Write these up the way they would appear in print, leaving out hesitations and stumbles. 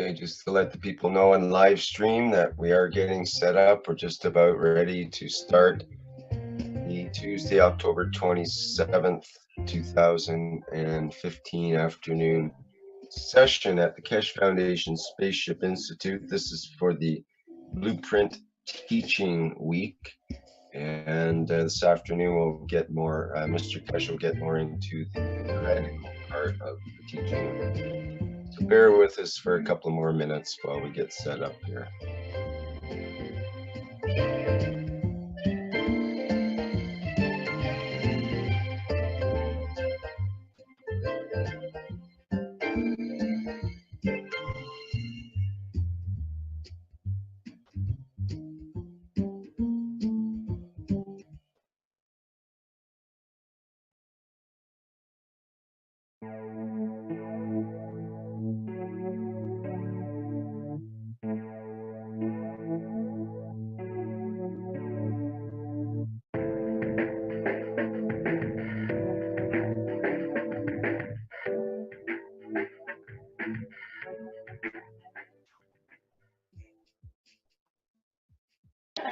Okay, just to let the people know in live stream that we are getting set up. We're just about ready to start the Tuesday, October 27th, 2015 afternoon session at the KESHE Foundation Spaceship Institute. This is for the Blueprint Teaching Week. And this afternoon we'll get more, Mr. KESHE will get more into the theoretical part of the teaching. So bear with us for a couple more minutes while we get set up here.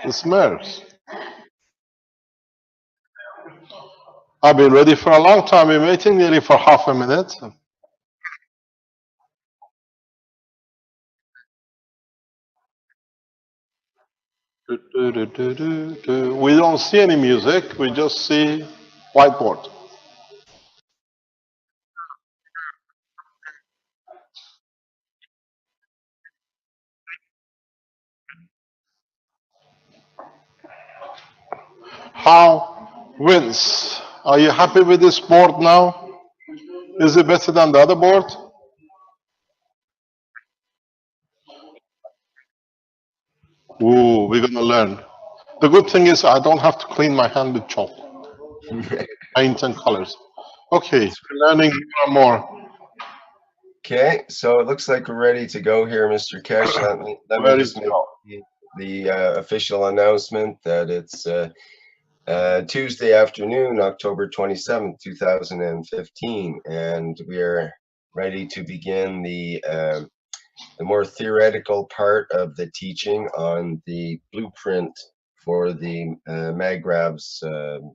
The Smurfs. I've been ready for a long time. I've been waiting nearly for half a minute. We don't see any music. We just see whiteboard. How, Vince, are you happy with this board now? Is it better than the other board? Ooh, we're gonna learn. The good thing is I don't have to clean my hand with chalk, paint and colors. Okay, we're learning more and more. Okay, so it looks like we're ready to go here, Mr. KESHE. Let me just make the official announcement that it's Tuesday afternoon, October 27th, 2015, and we are ready to begin the more theoretical part of the teaching on the blueprint for the MagRabs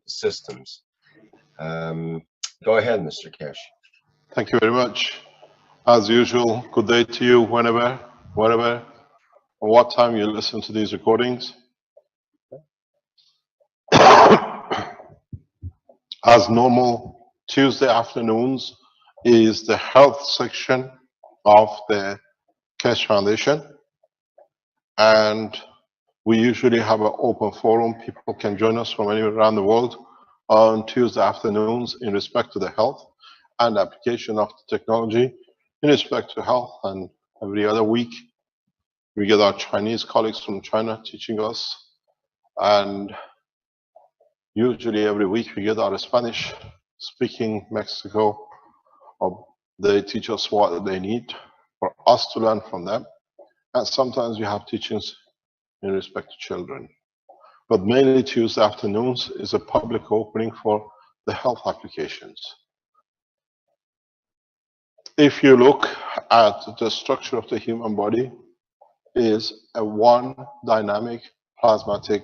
systems. Go ahead, Mr. KESHE. Thank you very much. As usual, good day to you whenever, wherever, or what time you listen to these recordings. As normal, Tuesday afternoons is the health section of the KESHE Foundation. And we usually have an open forum. People can join us from anywhere around the world on Tuesday afternoons in respect to the health and application of the technology in respect to health. And every other week, we get our Chinese colleagues from China teaching us. And usually every week, we get our Spanish-speaking Mexico. They teach us what they need for us to learn from them. And sometimes we have teachings in respect to children. But mainly Tuesday afternoons is a public opening for the health applications. If you look at the structure of the human body, is a one dynamic plasmatic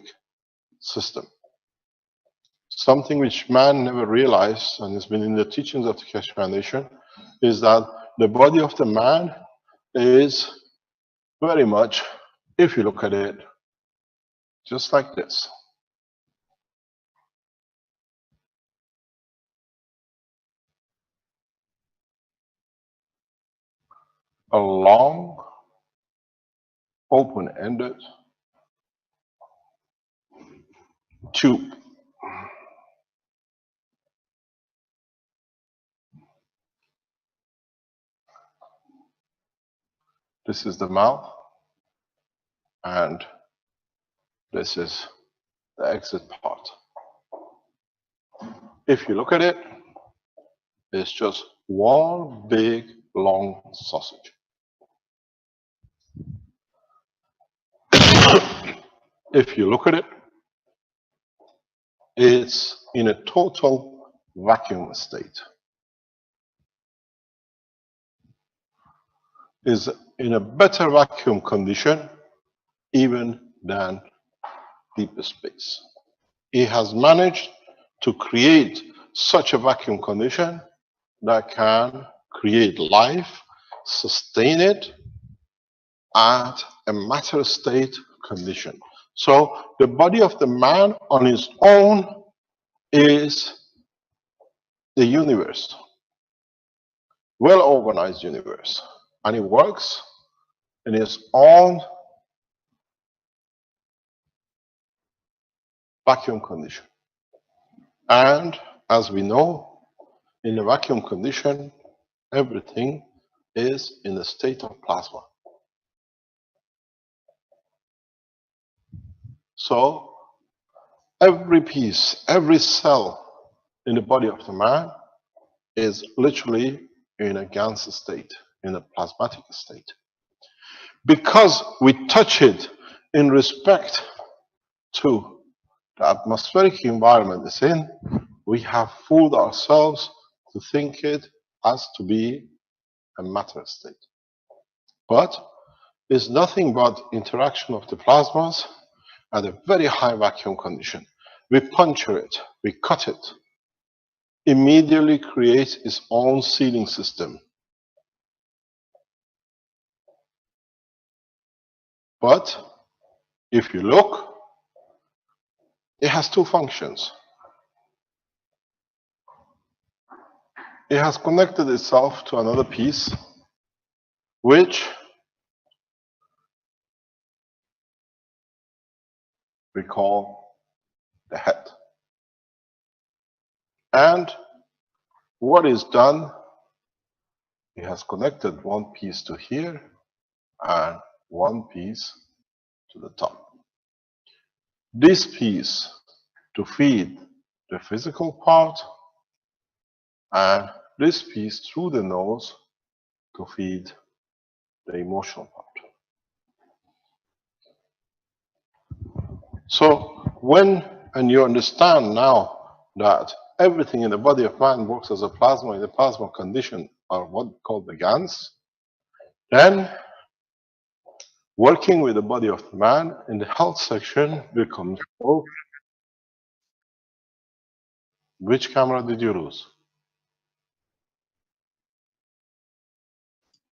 system. Something which man never realized, and has been in the teachings of the KESHE Foundation, is that the body of the man is very much, if you look at it, just like this. A long, open-ended tube. This is the mouth, and this is the exit part. If you look at it, it's just one big, long sausage. If you look at it, it's in a total vacuum state. Is in a better vacuum condition even than deep space. He has managed to create such a vacuum condition that can create life, sustain it at a matter state condition. So the body of the man on its own is the universe, well-organized universe, and it works in its own vacuum condition. And as we know, in a vacuum condition, everything is in a state of plasma. So every piece, every cell in the body of the man is literally in a GANS state, in a plasmatic state. Because we touch it in respect to the atmospheric environment it's in, we have fooled ourselves to think it has to be a matter state. But it's nothing but interaction of the plasmas at a very high vacuum condition. We puncture it, we cut it, immediately creates its own sealing system. But if you look, it has two functions. It has connected itself to another piece, which we call the head. And what is done, it has connected one piece to here and one piece to the top. This piece to feed the physical part, and this piece through the nose to feed the emotional part. So and you understand now that everything in the body of man works as a plasma in the plasma condition, or what called the GANS, then working with the body of the man in the health section becomes, oh, which camera did you lose?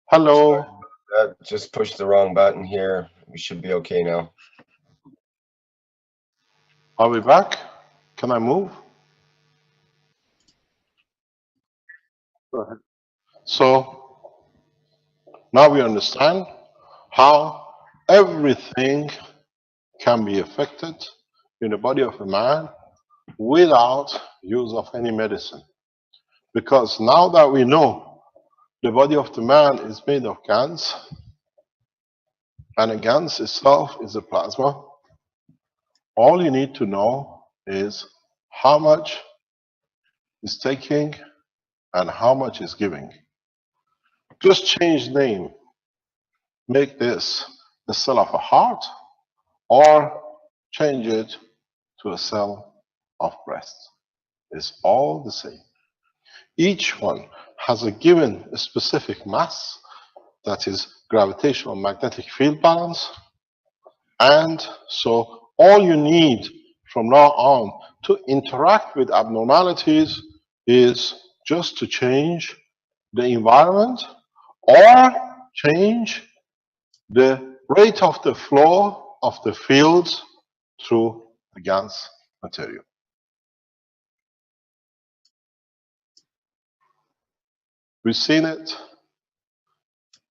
Hello? Just pushed the wrong button here. We should be okay now. Are we back? Can I move? Go ahead. So now we understand how everything can be affected in the body of a man without use of any medicine. Because now that we know the body of the man is made of GANS, and a GANS itself is a plasma, all you need to know is how much is taking and how much is giving. Just change name. Make this the cell of a heart, or change it to a cell of breast. It's all the same. Each one has a given specific mass, that is gravitational magnetic field balance, and so all you need from now on to interact with abnormalities is just to change the environment or change the rate of the flow of the fields through the GANS material. We've seen it.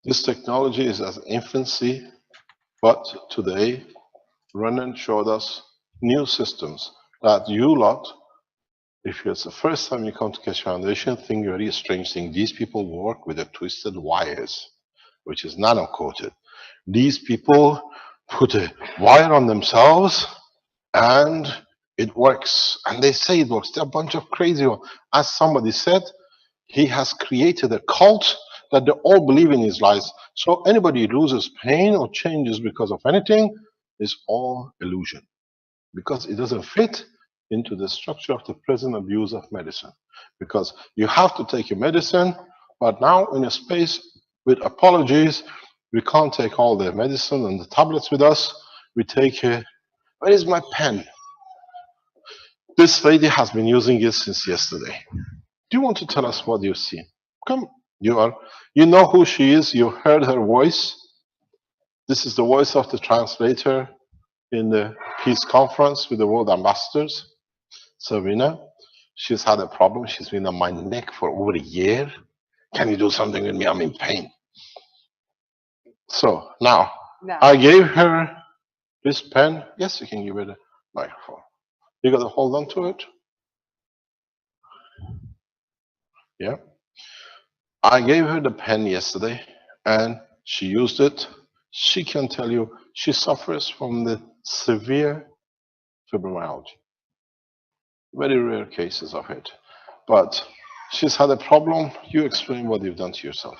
This technology is at infancy, but today Renan showed us new systems that you lot, if it's the first time you come to KESHE Foundation, think very strange thing. These people work with the twisted wires, which is nano-coated. These people put a wire on themselves and it works. And they say it works. They're a bunch of crazy ones. As somebody said, he has created a cult that they all believe in his lies. So anybody who loses pain or changes because of anything is all illusion, because it doesn't fit into the structure of the present abuse of medicine. Because you have to take your medicine, but now in a space with apologies, We can't take all the medicine and the tablets with us. We take a, where is my pen? This lady has been using it since yesterday. Do you want to tell us what you see? Come, you know who she is. You heard her voice. This is the voice of the translator in the peace conference with the world ambassadors, Savina. She's had a problem. She's been on my neck for over a year. Can you do something with me? I'm in pain. So now, I gave her this pen. Yes, you can give it a microphone. You got to hold on to it. Yeah. I gave her the pen yesterday and she used it. She can tell you she suffers from the severe fibromyalgia. Very rare cases of it. But she's had a problem. You explain what you've done to yourself.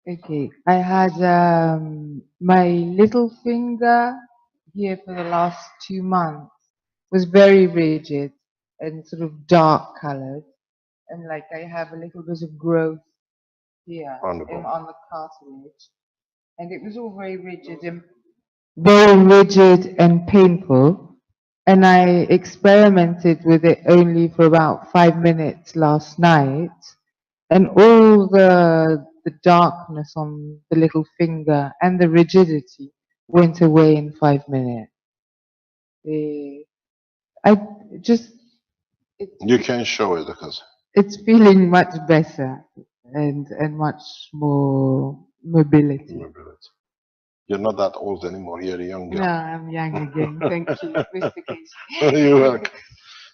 Okay, I had my little finger here for the last 2 months was very rigid and sort of dark colored, and like I have a little bit of growth here Wonderful. on the cartilage, and it was all very rigid and painful. And I experimented with it only for about 5 minutes last night, and all the darkness on the little finger and the rigidity went away in 5 minutes. I just You can show it because it's feeling much better and much more mobility. you're not that old anymore. You're a young No, girl. I'm young again. Thank you, Mr. KESHE. You're welcome.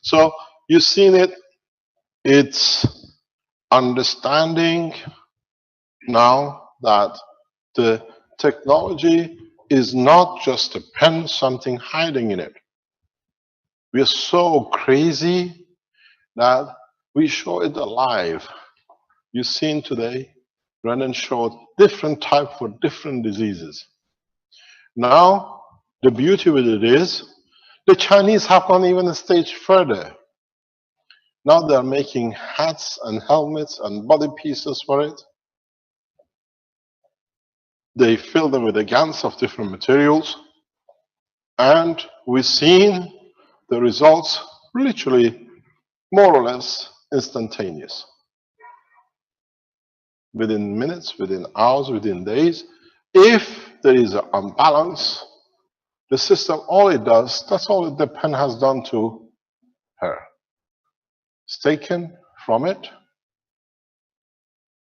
So you've seen it. It's understanding now that the technology is not just a pen, something hiding in it. We are so crazy that we show it alive. You've seen today, Brennan showed different type for different diseases. Now, the beauty with it is, the Chinese have gone even a stage further. Now they're making hats and helmets and body pieces for it. They fill them with a GANs of different materials. And we've seen the results literally more or less instantaneous. Within minutes, within hours, within days. If there is an imbalance, the system, all it does, that's all the pen has done to her. It's taken from it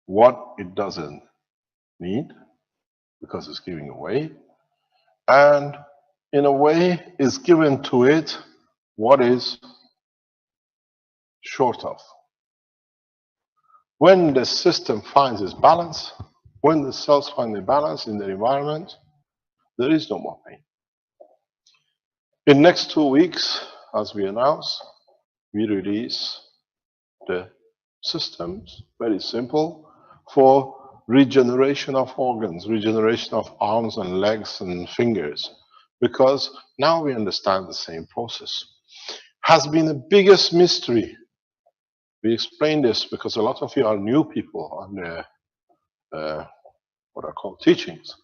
what it doesn't need because it's giving away, and in a way is given to it what is short of. When the system finds its balance, when the cells find the balance in the environment, there is no more pain. In next 2 weeks, as we announced, we release the systems, very simple, for regeneration of organs, regeneration of arms and legs and fingers, because now we understand the same process. Has been the biggest mystery. We explain this because a lot of you are new people on the what are called teachings.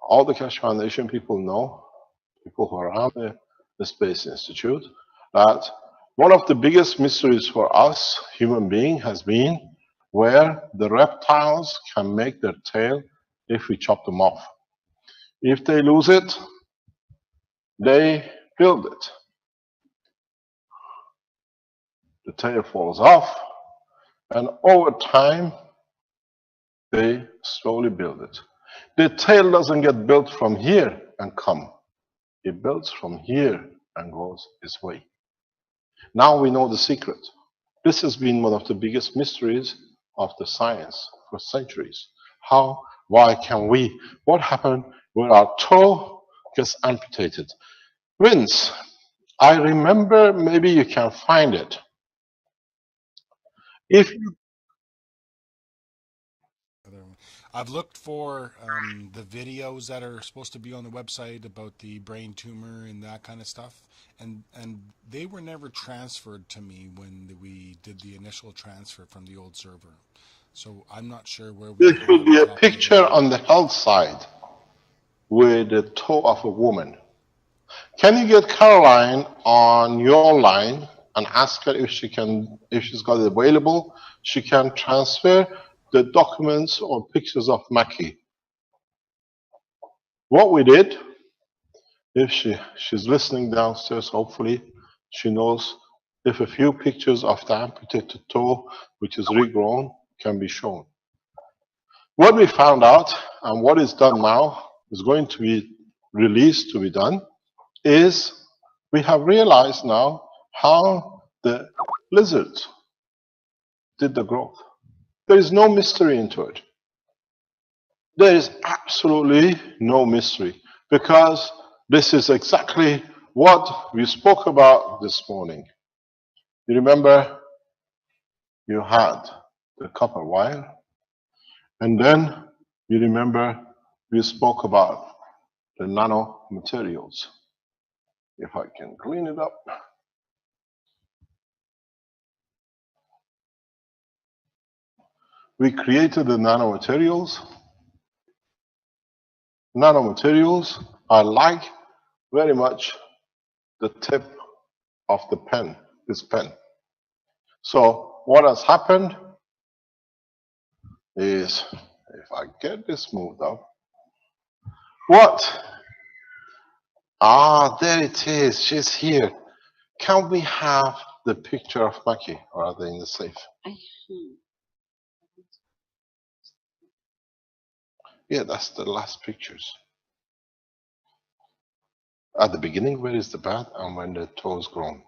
All the KESHE Foundation people know, people who are around the Space Institute, that one of the biggest mysteries for us, human being, has been where the reptiles can make their tail if we chop them off. If they lose it, they build it. The tail falls off, and over time, they slowly build it. The tail doesn't get built from here and come. It builds from here and goes its way. Now we know the secret. This has been one of the biggest mysteries of the science for centuries. How, why can we? What happened when our toe gets amputated? Vince, I remember, maybe you can find it. If you I've looked for the videos that are supposed to be on the website about the brain tumor and that kind of stuff, and they were never transferred to me when we did the initial transfer from the old server. So I'm not sure where we There go could on be a top of picture that. on the health side with the toe of a woman. Can you get Caroline on your line and ask her if she's got it available, she can transfer the documents or pictures of Mackie. What we did, if she's listening downstairs, hopefully she knows if a few pictures of the amputated toe, which is regrown, can be shown. What we found out and what is done now is going to be released to be done is we have realized now how the lizards did the growth. There is no mystery into it. There is absolutely no mystery because this is exactly what we spoke about this morning. You remember you had the copper wire, and then you remember we spoke about the nanomaterials. If I can clean it up. We created the nanomaterials. Nanomaterials are like very much the tip of the pen, this pen. So what has happened is, if I get this moved up, there it is, she's here. Can we have the picture of Mackie, or are they in the safe? Yeah, that's the last pictures. At the beginning, where is the band and when the toe is grown?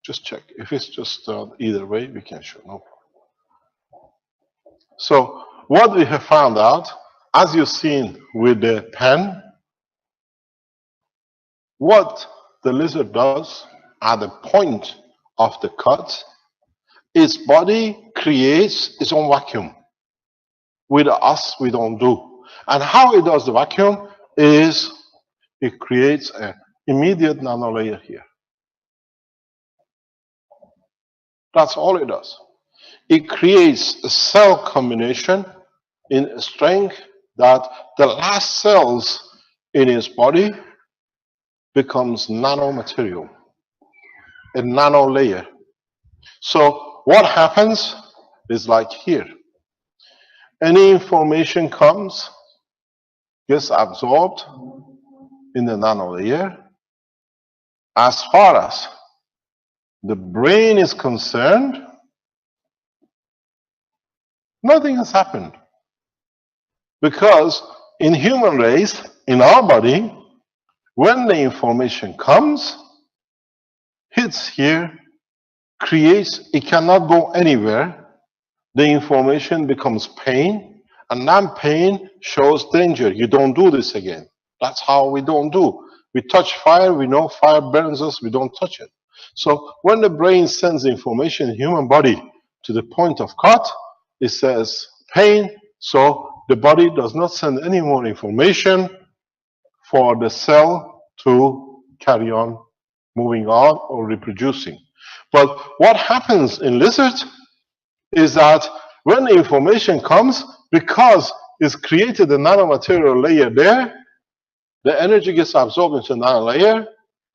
Just check. If it's just either way, we can show. No problem. So what we have found out, as you've seen with the pen, what the lizard does at the point of the cut, its body creates its own vacuum. With us, we don't do. And how it does the vacuum is it creates an immediate nanolayer here. That's all it does. It creates a cell combination in a strength that the last cells in its body becomes nanomaterial, a nanolayer. So what happens is like here. Any information comes, gets absorbed in the nanolayer. As far as the brain is concerned, nothing has happened. Because in human race, in our body, when the information comes, hits here, creates, it cannot go anywhere. The information becomes pain, and that pain shows danger. You don't do this again. That's how we don't do. We touch fire, we know fire burns us, we don't touch it. So when the brain sends information in the human body to the point of cut, it says pain, so the body does not send any more information for the cell to carry on moving on or reproducing. But what happens in lizards is that when the information comes, because it's created a nanomaterial layer there, the energy gets absorbed into the nanolayer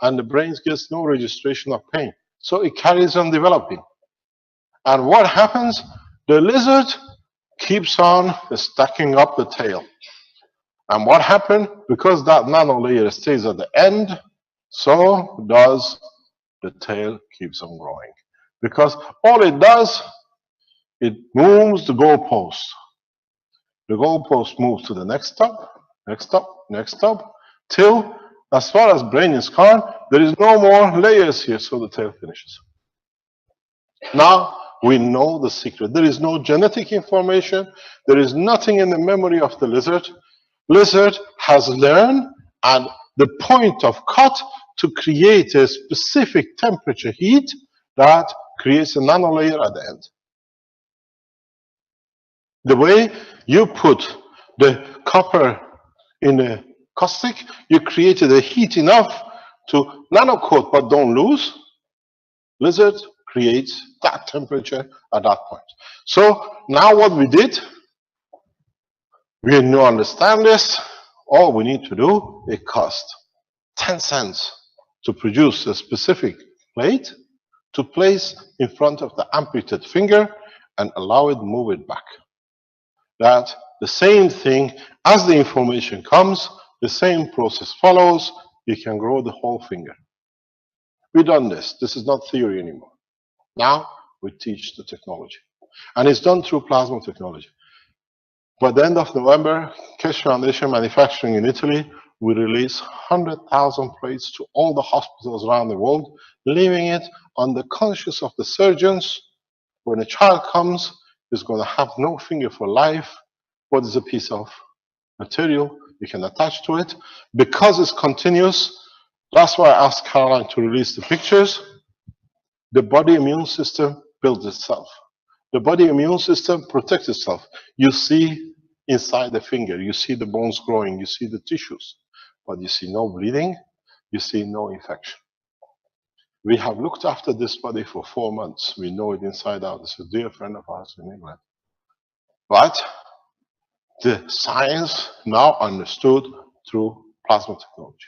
and the brain gets no registration of pain. So it carries on developing. And what happens? The lizard keeps on stacking up the tail. And what happened? Because that nanolayer stays at the end, so does the tail keeps on growing. Because all it does, it moves the goalpost. The goalpost moves to the next stop, next stop, next stop, till, as far as brain is concerned, there is no more layers here, so the tail finishes. Now we know the secret. There is no genetic information. There is nothing in the memory of the lizard. Lizard has learned at the point of cut to create a specific temperature heat that creates a nanolayer at the end. The way you put the copper in a caustic, you created a heat enough to nanocoat but don't lose. Lizard creates that temperature at that point. So now what we did, we now understand this. All we need to do, it costs 10 cents to produce a specific plate to place in front of the amputated finger and allow it move it back. That the same thing, as the information comes, the same process follows, you can grow the whole finger. We've done this. This is not theory anymore. Now we teach the technology. And it's done through plasma technology. By the end of November, KESHE Foundation Manufacturing in Italy will release 100,000 plates to all the hospitals around the world, leaving it on the conscience of the surgeons. When a child comes, is going to have no finger for life. What is a piece of material you can attach to it? Because it's continuous, that's why I asked Caroline to release the pictures. The body immune system builds itself. The body immune system protects itself. You see inside the finger, you see the bones growing, you see the tissues, but you see no bleeding, you see no infection. We have looked after this body for 4 months. We know it inside out. It's a dear friend of ours in England. But the science now understood through plasma technology.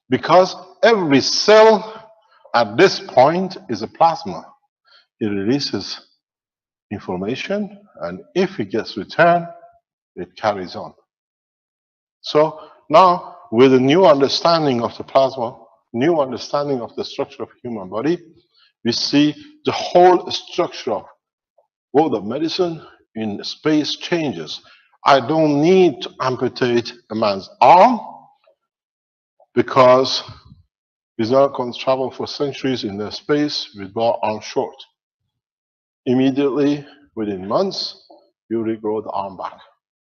Because every cell at this point is a plasma. It releases information, and if it gets returned, it carries on. So now, with a new understanding of the plasma, new understanding of the structure of the human body, we see the whole structure of world of medicine in space changes. I don't need to amputate a man's arm because he's not going to travel for centuries in the space with one arm short. Immediately, within months, you regrow the arm back.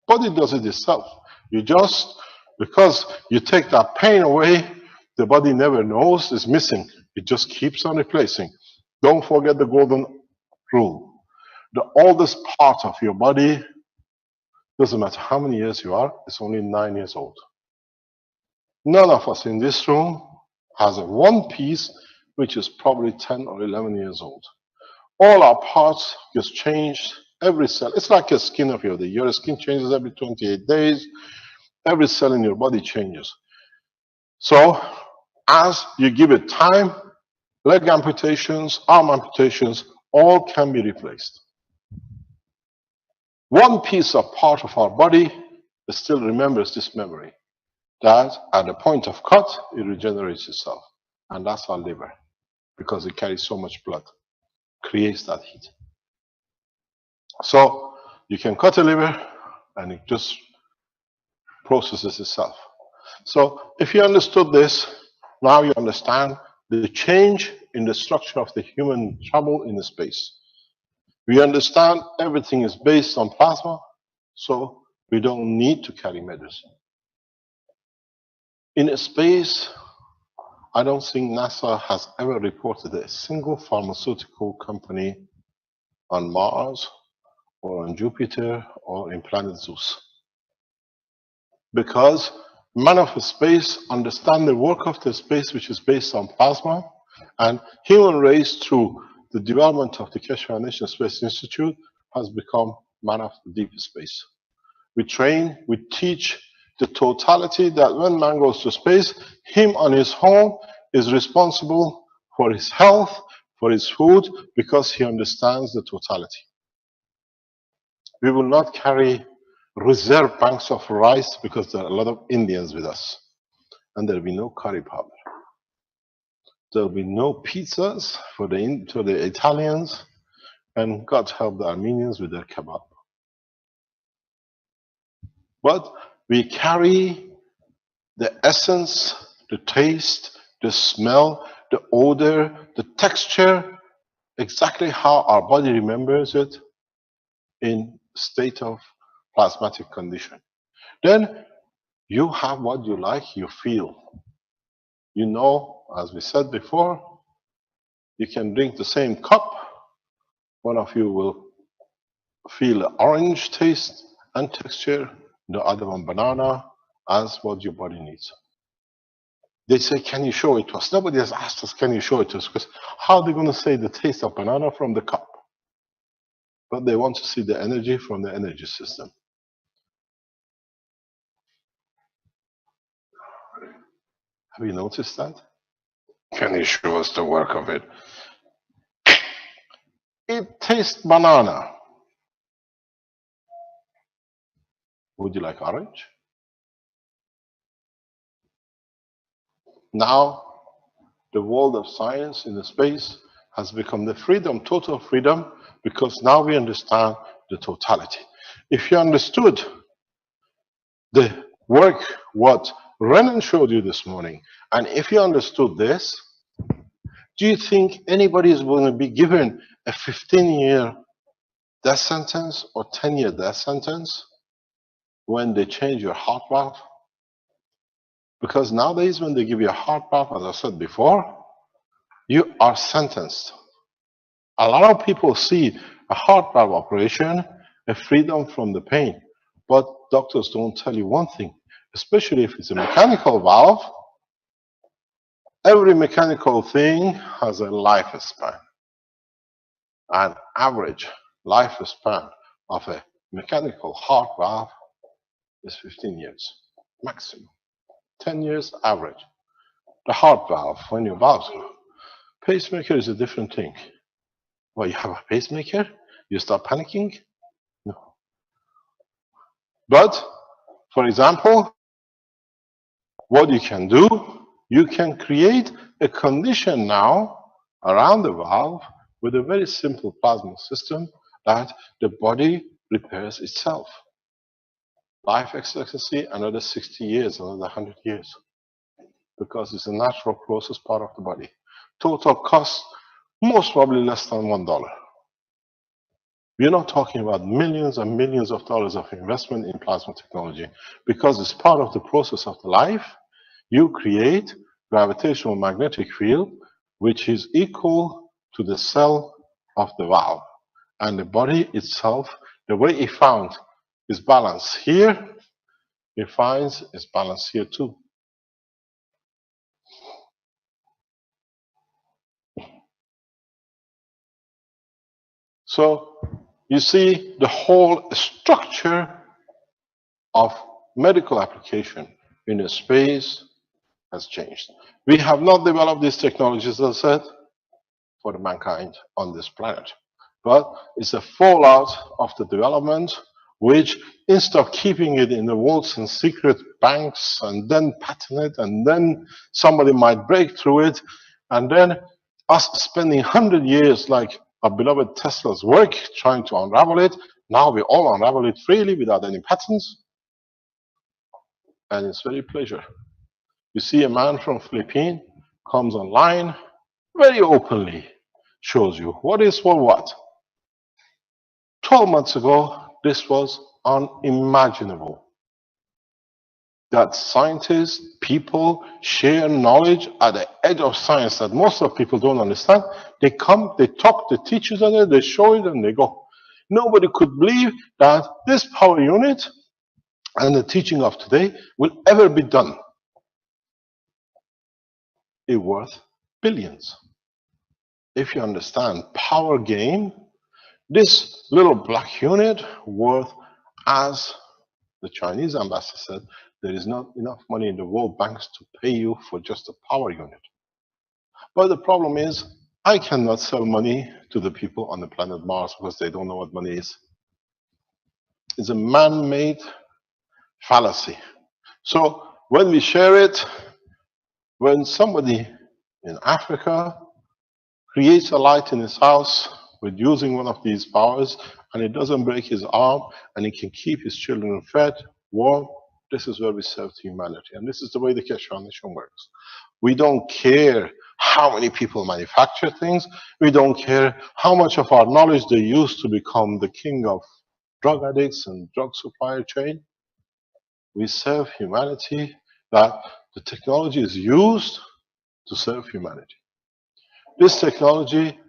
Body does it itself. You just, because you take that pain away, the body never knows it's missing. It just keeps on replacing. Don't forget the golden rule. The oldest part of your body, doesn't matter how many years you are, it's only 9 years old. None of us in this room has a one piece which is probably 10 or 11 years old. All our parts gets changed, every cell. It's like a skin of your body. Your skin changes every 28 days. Every cell in your body changes. So as you give it time, leg amputations, arm amputations, all can be replaced. One piece of part of our body still remembers this memory, that at the point of cut, it regenerates itself. And that's our liver, because it carries so much blood, creates that heat. So you can cut a liver and it just processes itself. So if you understood this, now you understand the change in the structure of the human travel in the space. We understand everything is based on plasma, so we don't need to carry medicine. In a space, I don't think NASA has ever reported a single pharmaceutical company on Mars or on Jupiter or in planet Zeus. Because man of space understand the work of the space which is based on plasma, and human race through the development of the KESHE Foundation Space Institute has become man of the deep space. We train, we teach the totality that when man goes to space, him on his own is responsible for his health, for his food, because he understands the totality. We will not carry reserve banks of rice because there are a lot of Indians with us. And there will be no curry powder. There will be no pizzas for the Italians, and God help the Armenians with their kebab. But we carry the essence, the taste, the smell, the odor, the texture, exactly how our body remembers it in state of plasmatic condition. Then you have what you like, you feel. You know, as we said before, you can drink the same cup. One of you will feel orange taste and texture, the other one banana, as what your body needs. They say, can you show it to us? Nobody has asked us, can you show it to us? Because how are they going to say the taste of banana from the cup? But they want to see the energy from the energy system. Have you noticed that? Can you show us the work of it? It tastes banana. Would you like orange? Now, the world of science in the space has become the freedom, total freedom, because now we understand the totality. If you understood the work, what Renan showed you this morning, and if you understood this, do you think anybody is going to be given a 15-year death sentence or 10-year death sentence when they change your heart valve? Because nowadays, when they give you a heart valve, as I said before, you are sentenced. A lot of people see a heart valve operation a freedom from the pain. But doctors don't tell you one thing, especially if it's a mechanical valve. Every mechanical thing has a lifespan. An average lifespan of a mechanical heart valve is 15 years, maximum. 10 years average. The heart valve, when your valves go. Pacemaker is a different thing. Well, you have a pacemaker? You start panicking? No. But, for example, what you can do, you can create a condition now around the valve with a very simple plasma system that the body repairs itself. Life expectancy, another 60 years, another 100 years. Because it's a natural process part of the body. Total cost, most probably less than $1. We're not talking about millions and millions of dollars of investment in plasma technology. Because it's part of the process of the life, you create gravitational magnetic field, which is equal to the cell of the valve. And the body itself, the way it found its balance here, it finds its balance here too. So you see the whole structure of medical application in a space has changed. We have not developed these technologies, as I said, for the mankind on this planet. But it's a fallout of the development which, instead of keeping it in the vaults and secret banks and then patent it and then somebody might break through it and then us spending 100 years like our beloved Tesla's work trying to unravel it, now we all unravel it freely without any patents. And it's very pleasure. You see a man from Philippines comes online, very openly shows you what is for what. 12 months ago, this was unimaginable. That scientists, people share knowledge at the edge of science that most of people don't understand. They come, they talk, they teach each other, they show it, and they go. Nobody could believe that this power unit and the teaching of today will ever be done. It's worth billions. If you understand power game, this little black unit worth, as the Chinese ambassador said, there is not enough money in the world banks to pay you for just a power unit. But the problem is, I cannot sell money to the people on the planet Mars because they don't know what money is. It's a man-made fallacy. So when we share it, when somebody in Africa creates a light in his house with using one of these powers and it doesn't break his arm and he can keep his children fed, warm, this is where we serve to humanity. And this is the way the KESHE Foundation works. We don't care how many people manufacture things. We don't care how much of our knowledge they use to become the king of drug addicts and drug supply chain. We serve humanity, that the technology is used to serve humanity. This technology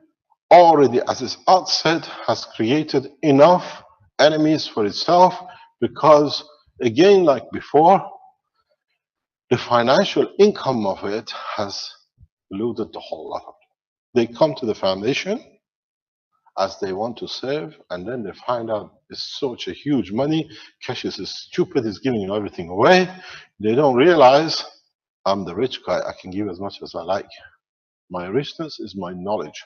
already, as its outset, has created enough enemies for itself because, again, like before, The financial income of it has eluded the whole lot of it. They come to the foundation as they want to serve, and then they find out it's such a huge money. KESHE is stupid, he's giving you everything away. They don't realize I'm the rich guy, I can give as much as I like. My richness is my knowledge.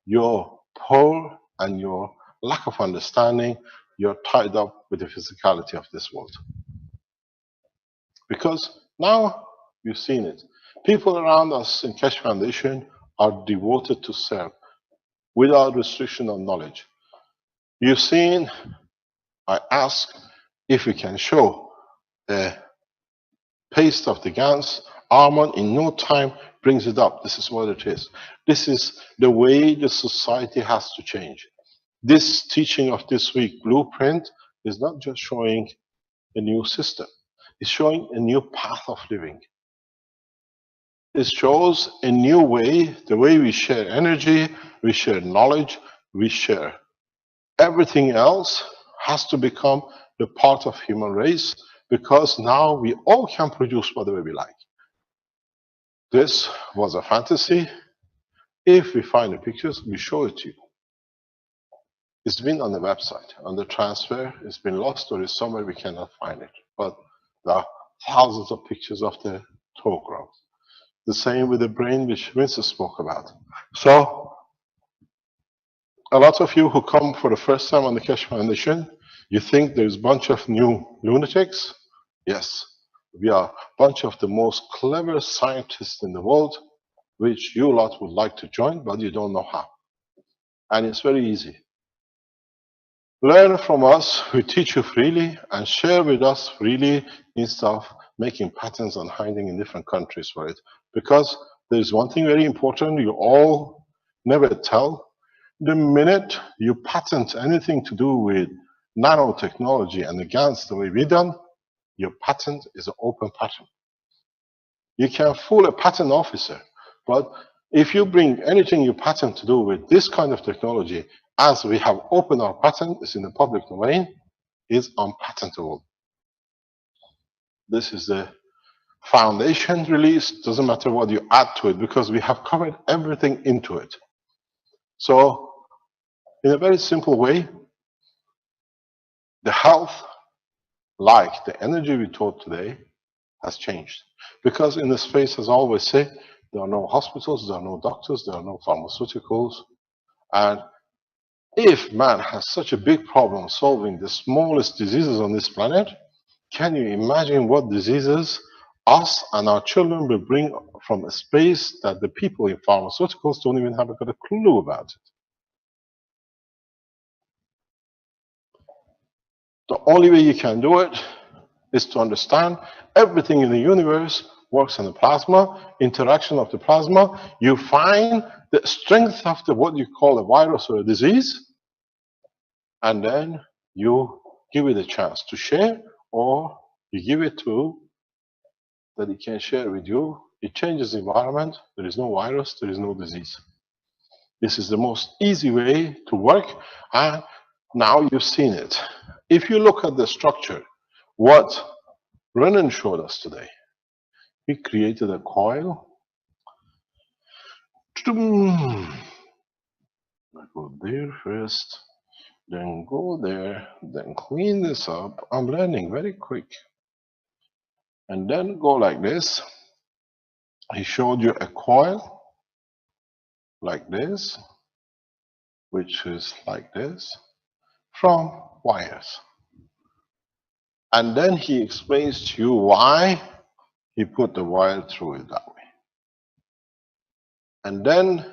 You're poor and your lack of understanding, you're tied up with the physicality of this world. Because now you've seen it. People around us in KESHE Foundation are devoted to serve without restriction of knowledge. You've seen, I ask if we can show the paste of the GANs. Armand in no time brings it up. This is what it is. This is the way the society has to change. This teaching of this week, Blueprint, is not just showing a new system. It's showing a new path of living. It shows a new way, the way we share energy, we share knowledge, we share everything else has to become the part of human race, because now we all can produce whatever we like. This was a fantasy. If we find the pictures, we show it to you. It's been on the website, on the transfer. It's been lost or is somewhere we cannot find it. But there are thousands of pictures of the toe growth. The same with the brain, which Vincent spoke about. So, a lot of you who come for the first time on the KESHE Foundation, you think there's a bunch of new lunatics. Yes, we are a bunch of the most clever scientists in the world, which you lot would like to join, but you don't know how. And it's very easy. Learn from us, we teach you freely, and share with us freely instead of making patterns and hiding in different countries for it. Because there's one thing very important you all never tell. The minute you patent anything to do with nanotechnology and the GANs the way we done, your patent is an open patent. You can fool a patent officer, but if you bring anything you patent to do with this kind of technology, as we have opened our patent, it's in the public domain, is unpatentable. This is the foundation release, doesn't matter what you add to it, because we have covered everything into it. So, in a very simple way, the health, like the energy we taught today, has changed. Because in the space, as I always say, there are no hospitals, there are no doctors, there are no pharmaceuticals. And if man has such a big problem solving the smallest diseases on this planet, can you imagine what diseases us and our children will bring from a space that the people in pharmaceuticals don't even have got a clue about it? The only way you can do it is to understand everything in the universe works in the plasma, interaction of the plasma. You find the strength of the what you call a virus or a disease, and then you give it a chance to share, or you give it to that it can share with you. It changes the environment. There is no virus, there is no disease. This is the most easy way to work, and now you've seen it. If you look at the structure, what Renan showed us today, he created a coil. I go there first, then go there, then clean this up. I'm learning very quick. And then go like this. He showed you a coil like this, which is like this, from wires. And then he explains to you why he put the wire through it that way. And then,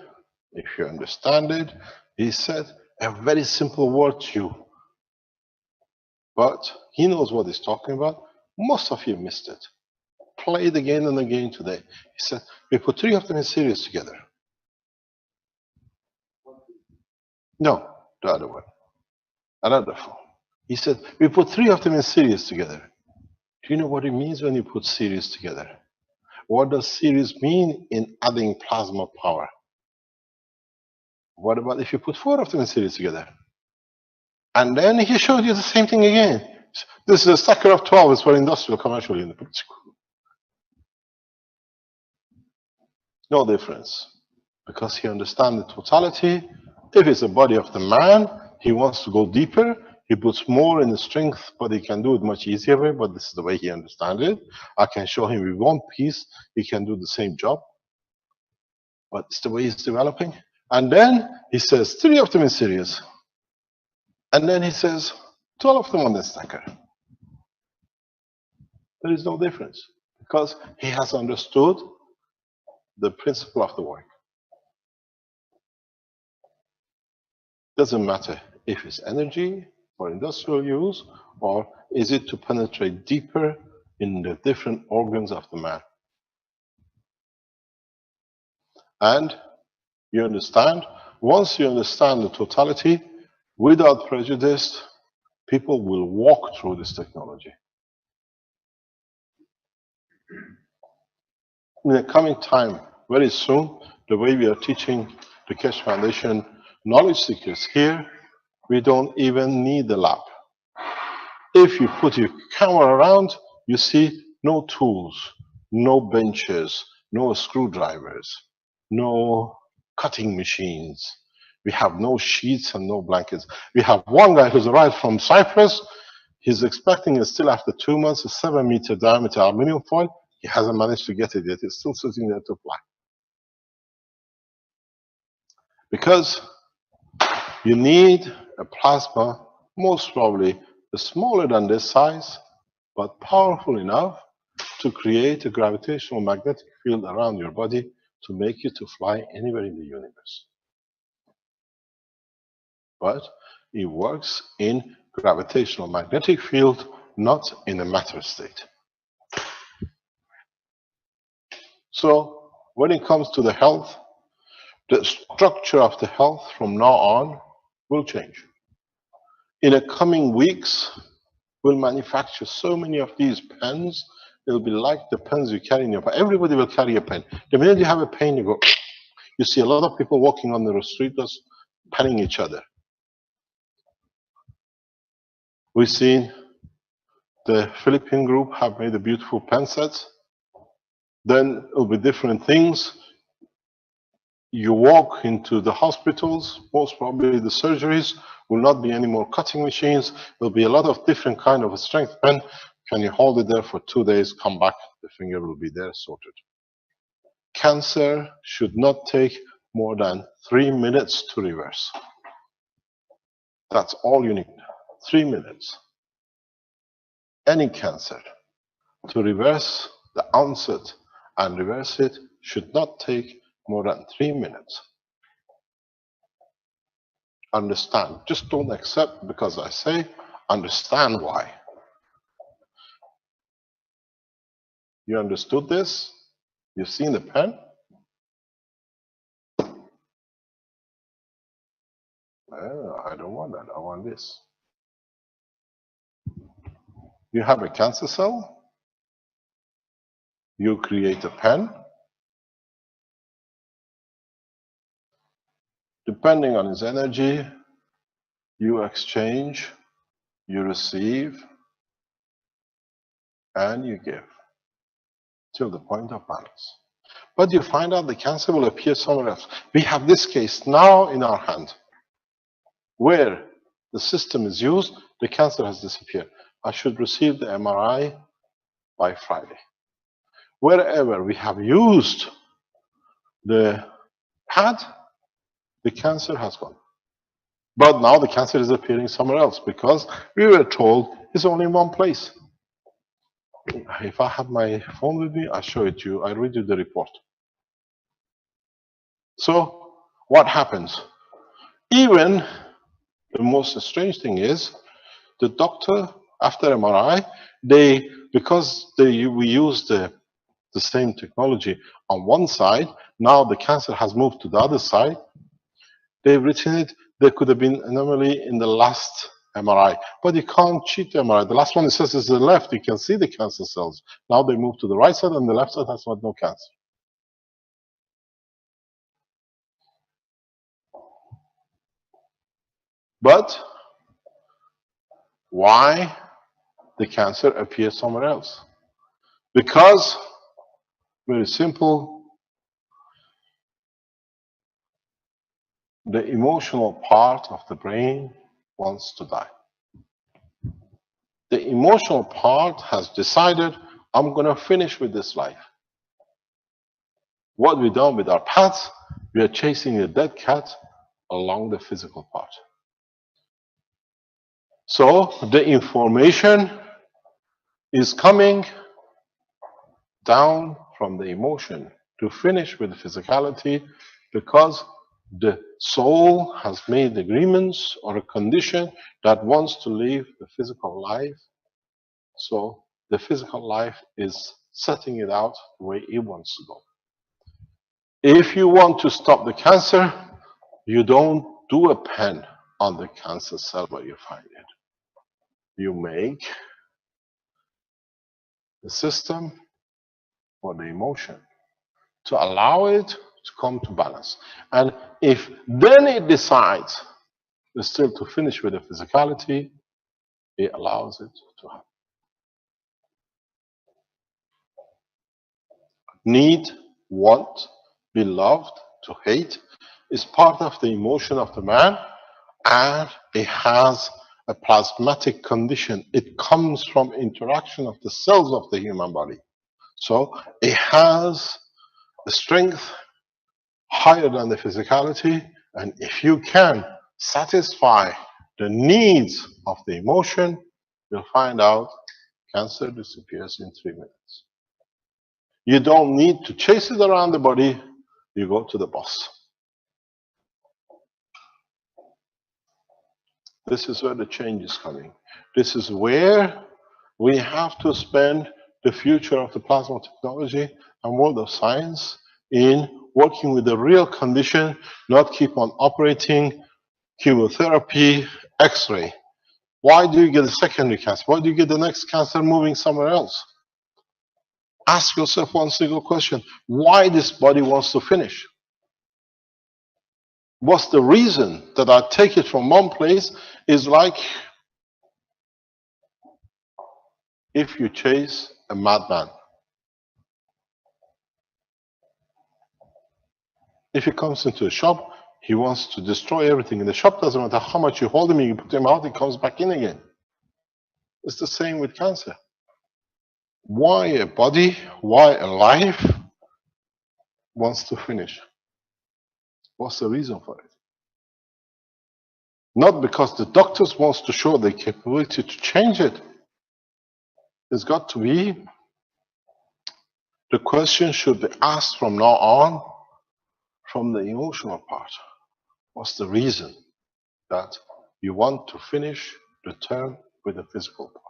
if you understand it, he said a very simple word to you. But he knows what he's talking about. Most of you missed it. Play it again and again today. He said, we put 3 of them in series together. No, the other one. Another phone. He said, we put 3 of them in series together. Do you know what it means when you put series together? What does series mean in adding plasma power? What about if you put 4 of them in series together? And then he showed you the same thing again. This is a stacker of 12, it's for industrial commercial unit. No difference. Because he understands the totality. If it's the body of the man, he wants to go deeper. He puts more in the strength, but he can do it much easier way, but this is the way he understands it. I can show him with one piece, he can do the same job. But it's the way he's developing. And then he says, 3 of them in serious. And then he says, 12 of them on the stacker. There is no difference. Because he has understood the principle of the work. Doesn't matter if it's energy for industrial use, or is it to penetrate deeper in the different organs of the man. And you understand, once you understand the totality, without prejudice, people will walk through this technology. In the coming time, very soon, the way we are teaching the KESHE Foundation knowledge seekers here, we don't even need the lab. If you put your camera around, you see no tools, no benches, no screwdrivers, no cutting machines. We have no sheets and no blankets. We have one guy who's arrived from Cyprus. He's expecting it still after 2 months, a 7-meter diameter aluminum foil. He hasn't managed to get it yet. It's still sitting there to fly. Because you need a plasma, most probably smaller than this size, but powerful enough to create a gravitational magnetic field around your body to make you to fly anywhere in the universe. But it works in gravitational magnetic field, not in a matter state. So when it comes to the health, the structure of the health from now on will change. In the coming weeks, we'll manufacture so many of these pens. It'll be like the pens you carry in your pocket. Everybody will carry a pen. The minute you have a pen, you go, you see a lot of people walking on the street just penning each other. We've seen the Philippine group have made a beautiful pen set. Then it'll be different things. You walk into the hospitals, most probably the surgeries, will not be any more cutting machines. There'll be a lot of different kind of a strength pen. Can you hold it there for 2 days, come back, the finger will be there sorted. Cancer should not take more than 3 minutes to reverse. That's all you need, 3 minutes. Any cancer, to reverse the onset and reverse it should not take more than 3 minutes. Understand. Just don't accept because I say, understand why. You understood this? You've seen the pen? I don't want that. I want this. You have a cancer cell. You create a pen. Depending on its energy, you exchange, you receive, and you give till the point of balance. But you find out the cancer will appear somewhere else. We have this case now in our hand, where the system is used, the cancer has disappeared. I should receive the MRI by Friday. Wherever we have used the pad, the cancer has gone. But now the cancer is appearing somewhere else because we were told it's only in one place. If I have my phone with me, I'll show it to you. I'll read you the report. So what happens? Even the most strange thing is the doctor, after MRI, we use the same technology on one side, now the cancer has moved to the other side. They've written it, there could have been anomaly in the last MRI, but you can't cheat the MRI. The last one it says is the left, you can see the cancer cells. Now they move to the right side and the left side has got no cancer. But why the cancer appears somewhere else? Because, very simple, the emotional part of the brain wants to die. The emotional part has decided, I'm going to finish with this life. What we've done with our pets, we are chasing a dead cat along the physical part. So the information is coming down from the emotion to finish with the physicality, because the soul has made agreements or a condition that wants to live the physical life. So the physical life is setting it out the way it wants to go. If you want to stop the cancer, you don't do a pen on the cancer cell where you find it. You make the system for the emotion to allow it to come to balance. And if then it decides still to finish with the physicality, it allows it to happen. Need, want, be loved, to hate is part of the emotion of the man, and it has a plasmatic condition. It comes from interaction of the cells of the human body. So it has a strength higher than the physicality, and if you can satisfy the needs of the emotion, you'll find out cancer disappears in 3 minutes. You don't need to chase it around the body, you go to the boss. This is where the change is coming. This is where we have to spend the future of the plasma technology and world of science in working with the real condition, not keep on operating chemotherapy, X-ray. Why do you get a secondary cancer? Why do you get the next cancer moving somewhere else? Ask yourself one single question. Why this body wants to finish? What's the reason that I take it from one place? Is like if you chase a madman. If he comes into a shop, he wants to destroy everything in the shop. Doesn't matter how much you hold him, you put him out, he comes back in again. It's the same with cancer. Why a body, why a life wants to finish? What's the reason for it? Not because the doctors wants to show the capability to change it. It's got to be, the question should be asked from now on from the emotional part. What's the reason that you want to finish the term with the physical part?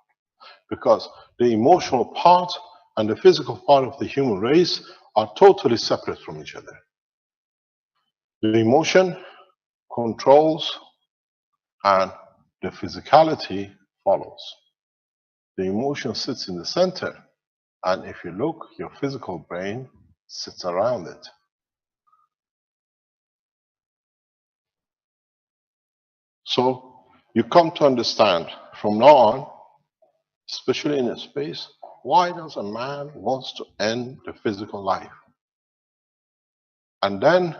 Because the emotional part and the physical part of the human race are totally separate from each other. The emotion controls and the physicality follows. The emotion sits in the center, and if you look, your physical brain sits around it. So you come to understand from now on, especially in a space, why does a man want to end the physical life? And then,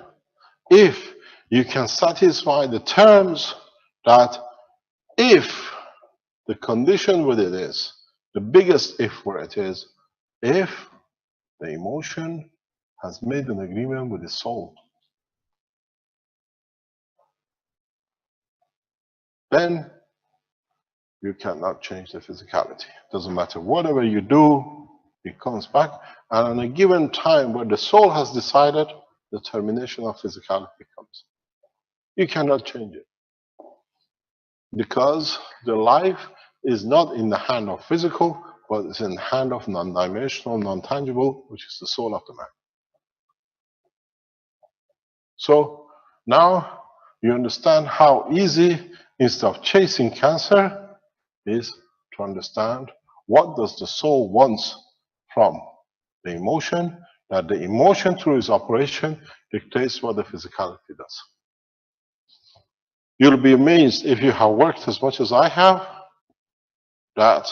if you can satisfy the terms that if the condition with it is, the biggest if where it is, if the emotion has made an agreement with the soul, then you cannot change the physicality. Doesn't matter whatever you do, it comes back, and on a given time where the soul has decided, the termination of physicality comes. You cannot change it, because the life is not in the hand of physical, but it's in the hand of non-dimensional, non-tangible, which is the soul of the man. So now you understand how easy, instead of chasing cancer, is to understand what does the soul wants from the emotion, that the emotion through its operation dictates what the physicality does. You'll be amazed, if you have worked as much as I have, that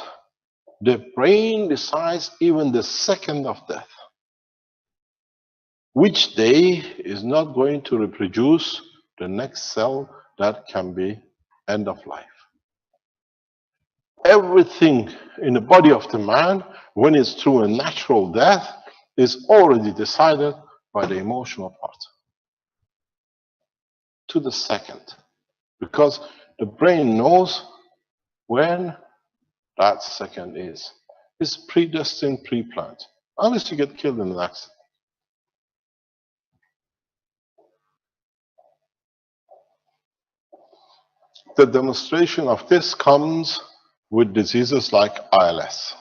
the brain decides even the second of death, which day is not going to reproduce the next cell that can be end of life. Everything in the body of the man, when it's through a natural death, is already decided by the emotional part. To the second. Because the brain knows when that second is. It's predestined, pre-planned. Unless you get killed in an accident. The demonstration of this comes with diseases like ILS.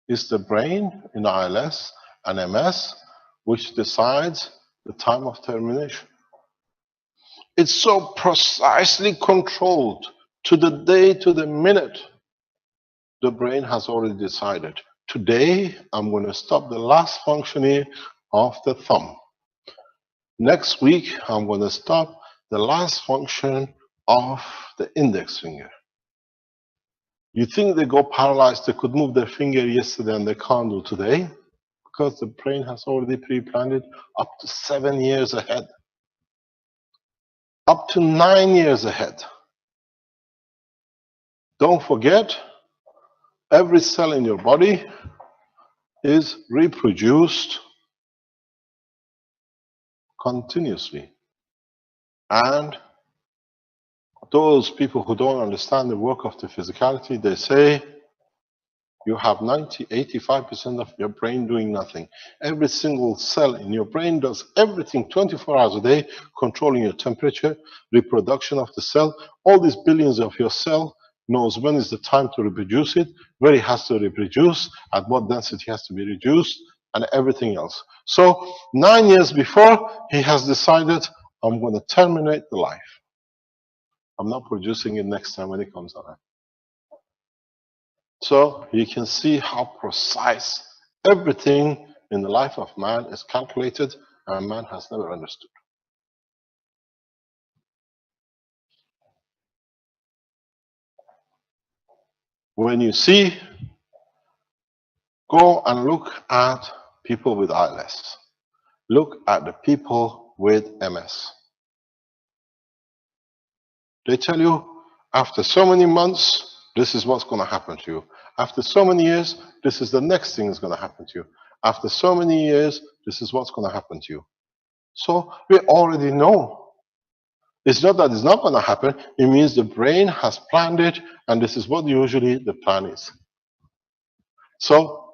It's the brain in ILS and MS which decides the time of termination. It's so precisely controlled to the day, to the minute. The brain has already decided, today I'm going to stop the last functioning of the thumb. Next week, I'm going to stop the last function of the index finger. You think they go paralyzed, they could move their finger yesterday and they can't do today? Because the brain has already pre-planned it up to 7 years ahead. Up to 9 years ahead. Don't forget, every cell in your body is reproduced continuously. And those people who don't understand the work of the physicality, they say you have 85% of your brain doing nothing. Every single cell in your brain does everything 24 hours a day, controlling your temperature, reproduction of the cell. All these billions of your cell knows when is the time to reproduce it, where it has to reproduce, at what density has to be reduced, and everything else. So 9 years before, he has decided, I'm going to terminate the life. I'm not producing it next time when it comes around. So you can see how precise everything in the life of man is calculated and man has never understood. When you see, go and look at people with ILS. Look at the people with MS. They tell you, after so many months, this is what's going to happen to you. After so many years, this is the next thing that's going to happen to you. After so many years, this is what's going to happen to you. So we already know. It's not that it's not going to happen. It means the brain has planned it, and this is what usually the plan is. So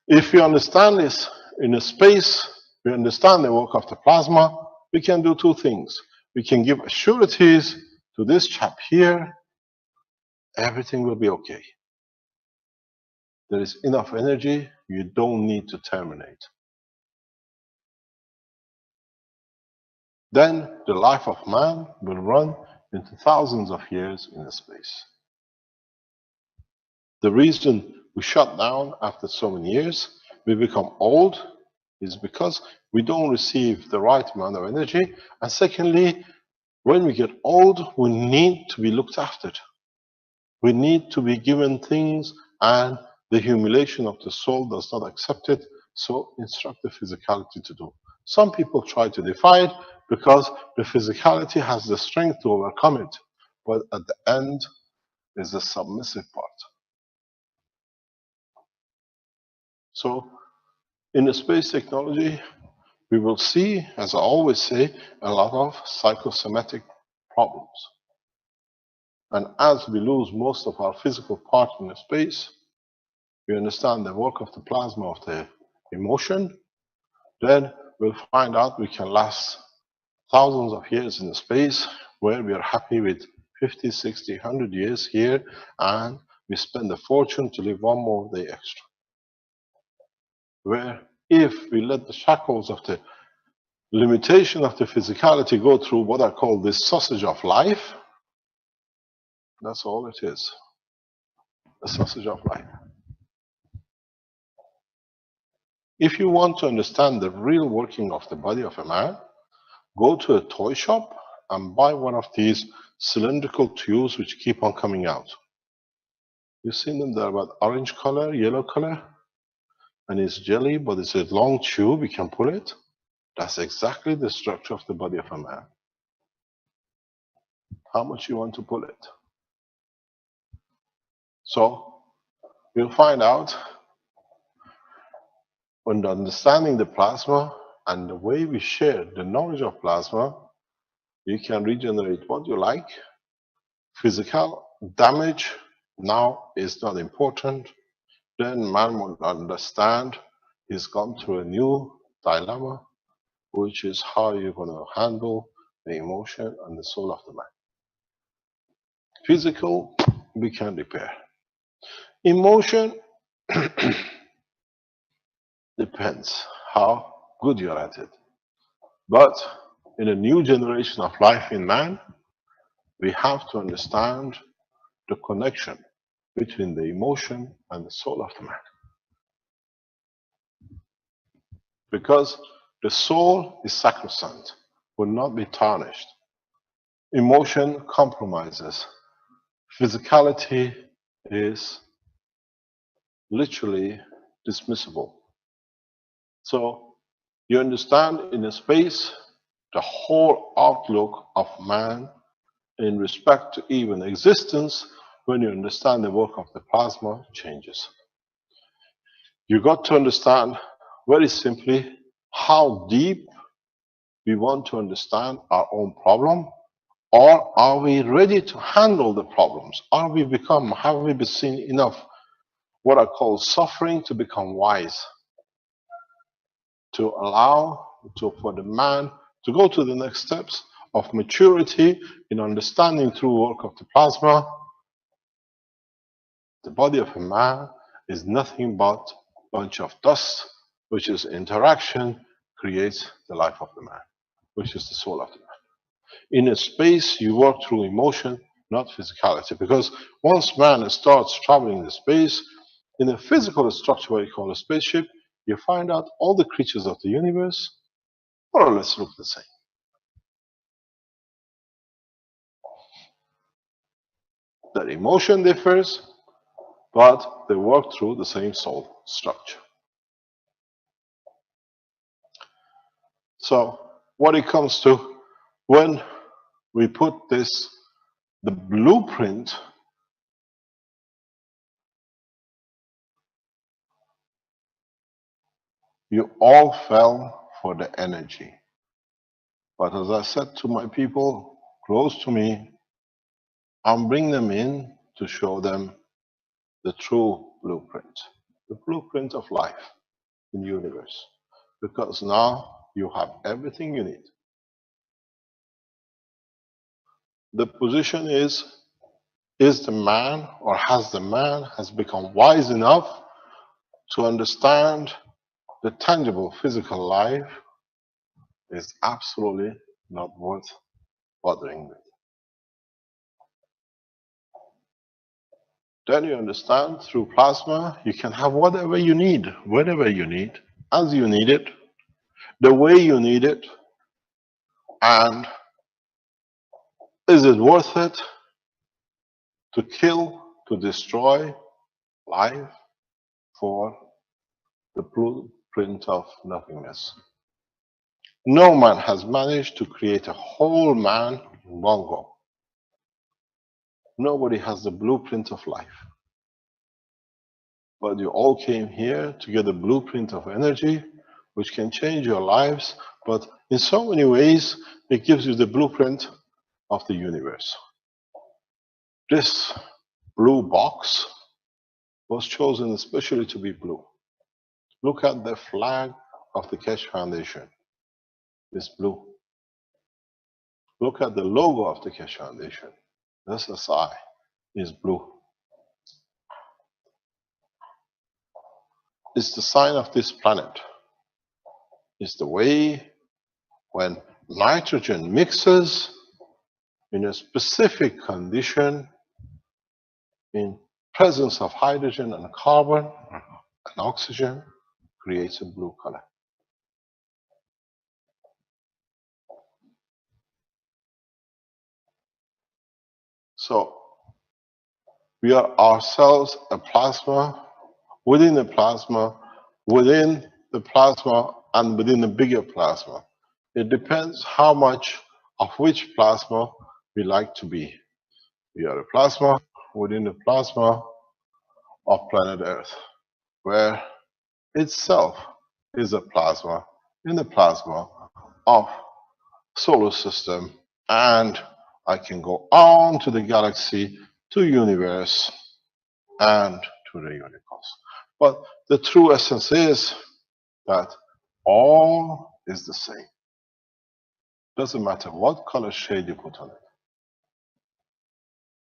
if we understand this in a space, we understand the work of the plasma, we can do two things. We can give assurities to this chap here, everything will be okay. There is enough energy, you don't need to terminate. Then the life of man will run into thousands of years in space. The reason we shut down after so many years, we become old, is because we don't receive the right amount of energy. And secondly, when we get old, we need to be looked after. We need to be given things, and the humiliation of the soul does not accept it, so instruct the physicality to do. Some people try to defy it because the physicality has the strength to overcome it, but at the end is the submissive part. So in the space technology, we will see, as I always say, a lot of psychosomatic problems. And as we lose most of our physical part in the space, we understand the work of the plasma of the emotion, then we'll find out we can last thousands of years in the space where we are happy with 50, 60, 100 years here, and we spend a fortune to live one more day extra. Where if we let the shackles of the limitation of the physicality go through what I call this sausage of life, that's all it is. A sausage of life. If you want to understand the real working of the body of a man, go to a toy shop and buy one of these cylindrical tubes which keep on coming out. You've seen them, they're about orange color, yellow color, and it's jelly, but it's a long tube, you can pull it. That's exactly the structure of the body of a man. How much you want to pull it? So you'll find out when understanding the plasma and the way we share the knowledge of plasma, you can regenerate what you like. Physical damage now is not important. Then man will understand he's gone through a new dilemma, which is how you're going to handle the emotion and the soul of the man. Physical, we can repair. Emotion depends how good you're at it. But in a new generation of life in man, we have to understand the connection between the emotion and the soul of the man. Because the soul is sacrosanct, will not be tarnished. Emotion compromises. Physicality is literally dismissible. So you understand in a space the whole outlook of man in respect to even existence. When you understand the work of the plasma, changes. You got to understand very simply how deep we want to understand our own problem, or are we ready to handle the problems? Have we seen enough what I call suffering to become wise, to allow for the man to go to the next steps of maturity in understanding through work of the plasma. The body of a man is nothing but a bunch of dust, which is interaction, creates the life of the man, which is the soul of the man. In a space, you work through emotion, not physicality. Because once man starts traveling the space, in a physical structure, what you call a spaceship, you find out all the creatures of the universe more or less look the same. Their emotion differs, but they work through the same soul structure. So what it comes to, when we put this, the blueprint, you all fell for the energy. But as I said to my people close to me, I'm bringing them in to show them the true blueprint, the blueprint of life in the universe. Because now you have everything you need. The position is the man, or has the man become wise enough to understand the tangible physical life is absolutely not worth bothering with. Then you understand through plasma, you can have whatever you need, whenever you need, as you need it, the way you need it, and is it worth it to kill, to destroy life for the blueprint of nothingness? No man has managed to create a whole man in one go. Nobody has the blueprint of life. But you all came here to get a blueprint of energy, which can change your lives, but in so many ways, it gives you the blueprint of the universe. This blue box was chosen especially to be blue. Look at the flag of the KESHE Foundation. It's blue. Look at the logo of the KESHE Foundation. SSI is blue. It's the sign of this planet. It's the way when nitrogen mixes in a specific condition in presence of hydrogen and carbon and oxygen creates a blue color. So we are ourselves a plasma within the plasma, within the plasma, and within the bigger plasma. It depends how much of which plasma we like to be. We are a plasma within the plasma of planet Earth, where itself is a plasma in the plasma of solar system, and I can go on to the galaxy, to universe, and to the universe. But the true essence is that all is the same. Doesn't matter what color shade you put on it.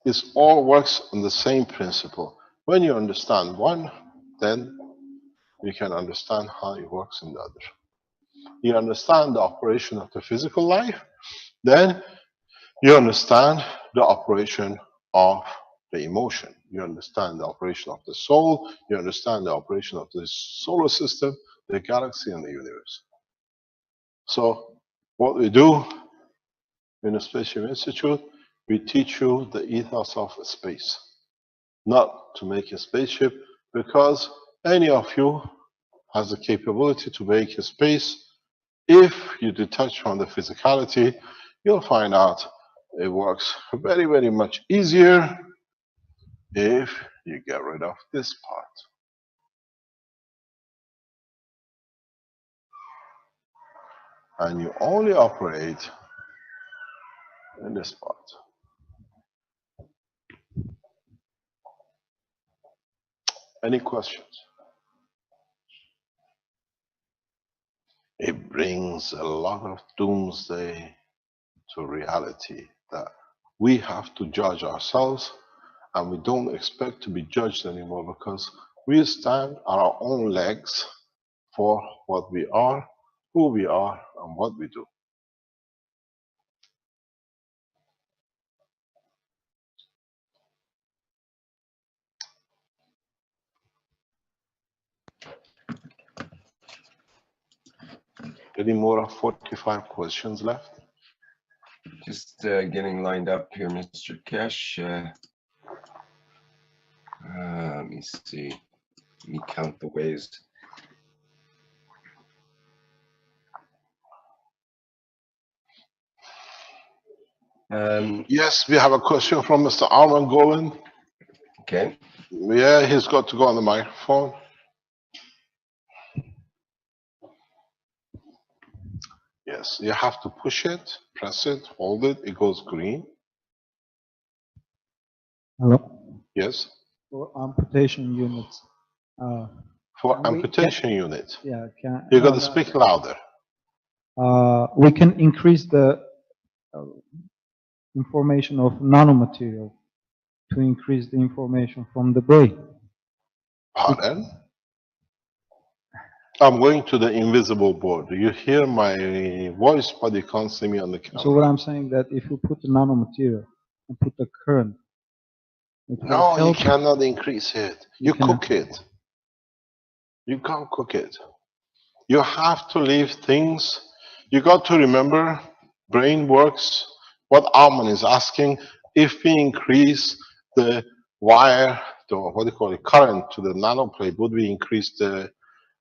This all works on the same principle. When you understand one, then you can understand how it works in the other. You understand the operation of the physical life, then you understand the operation of the emotion. You understand the operation of the soul. You understand the operation of the solar system, the galaxy, and the universe. So what we do in the Spaceship Institute, we teach you the ethos of space. Not to make a spaceship, because any of you has the capability to make a space. If you detach from the physicality, you'll find out it works very, very much easier if you get rid of this part. And you only operate in this part. Any questions? It brings a lot of doomsday to reality that we have to judge ourselves, and we don't expect to be judged anymore because we stand on our own legs for what we are, who we are, and what we do. Any more 45 questions left? Just getting lined up here, Mr. Keshe. Let me see. Let me count the ways. Yes, we have a question from Mr. Arman Golan. Okay. Yeah, he's got to go on the microphone. Yes, you have to push it, press it, hold it, it goes green. Hello. Yes, For amputation units. for Can we- amputation unit. Yeah, You got to speak louder. we can increase the information of nanomaterial to increase the information from the brain. Pardon? I'm going to the invisible board. You hear my voice, but you can't see me on the camera. So what I'm saying that if you put the nanomaterial and put the current, it will No, you help. cannot increase it. You cannot. cook it. You can't cook it. You have to leave things. You got to remember, brain works. What Arman is asking, if we increase the wire, the what do you call it, current to the nanoplate, would we increase the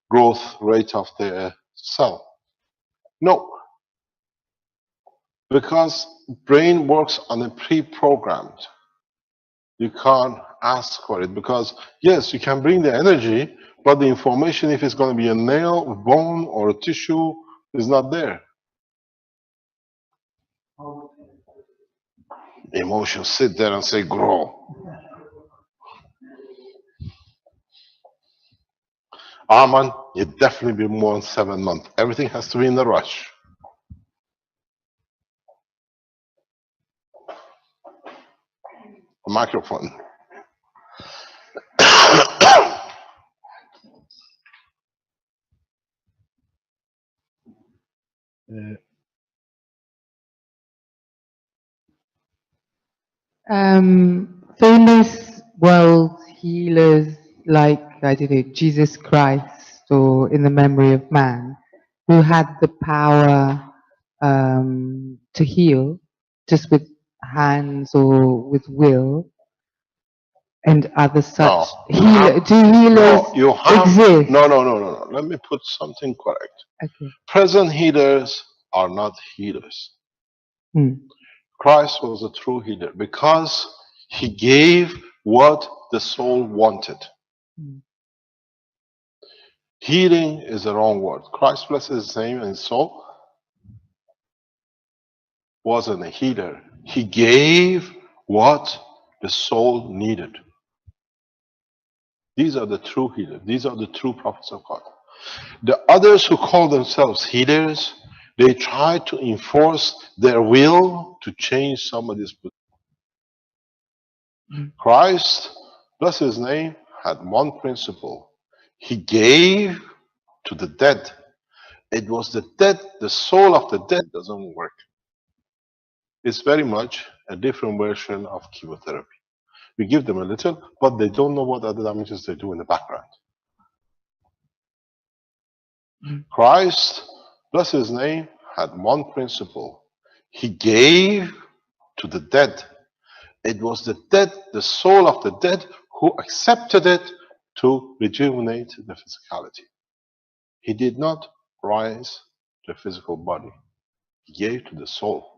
growth rate of the cell? No, because brain works on a pre-programmed. You can't ask for it because yes, you can bring the energy, but the information, if it's going to be a nail, a bone, or a tissue, is not there. The emotions sit there and say, grow. Arman, you'd definitely be more than 7 months. Everything has to be in the rush. A microphone. Famous world healers like, I don't know, Jesus Christ or In the Memory of Man, who had the power to heal just with hands or with will, and other such do healers exist? No. Let me put something correct. Okay. Present healers are not healers. Mm. Christ was a true healer because he gave what the soul wanted. Mm. Healing is the wrong word. Christ, blessed his name and soul, wasn't a healer. He gave what the soul needed. These are the true healers. These are the true prophets of God. The others who call themselves healers, they try to enforce their will to change somebody's position. Mm. Christ, bless his name, had one principle. He gave to the dead. It was the dead, the soul of the dead doesn't work. It's very much a different version of chemotherapy. We give them a little, but they don't know what other damages they do in the background. Mm. Christ, bless his name, had one principle. He gave to the dead. It was the dead, the soul of the dead, who accepted it to rejuvenate the physicality. He did not rise the physical body. He gave to the soul.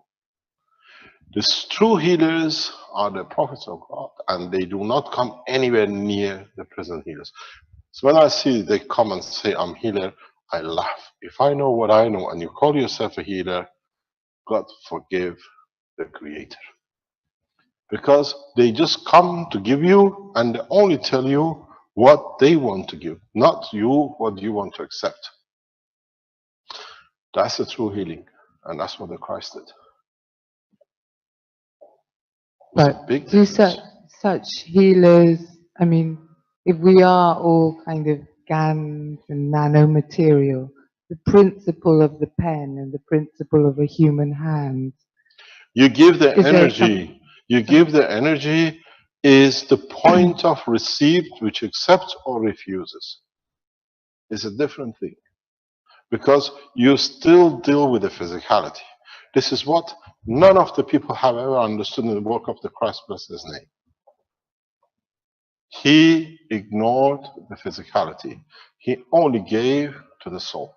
The true healers are the prophets of God, and they do not come anywhere near the present healers. So when I see they come and say, I'm healer, I laugh. If I know what I know and you call yourself a healer, God forgive the Creator. Because they just come to give you and they only tell you what they want to give, not you what you want to accept. That's the true healing, and that's what the Christ did. It's a But big do difference. such healers, I mean, if we are all kind of GANs and nanomaterial, the principle of the pen and the principle of a human hand, You give the is there energy. You give the energy is the point of received which accepts or refuses. It's a different thing. Because you still deal with the physicality. This is what none of the people have ever understood in the work of the Christ, bless his name. He ignored the physicality. He only gave to the soul.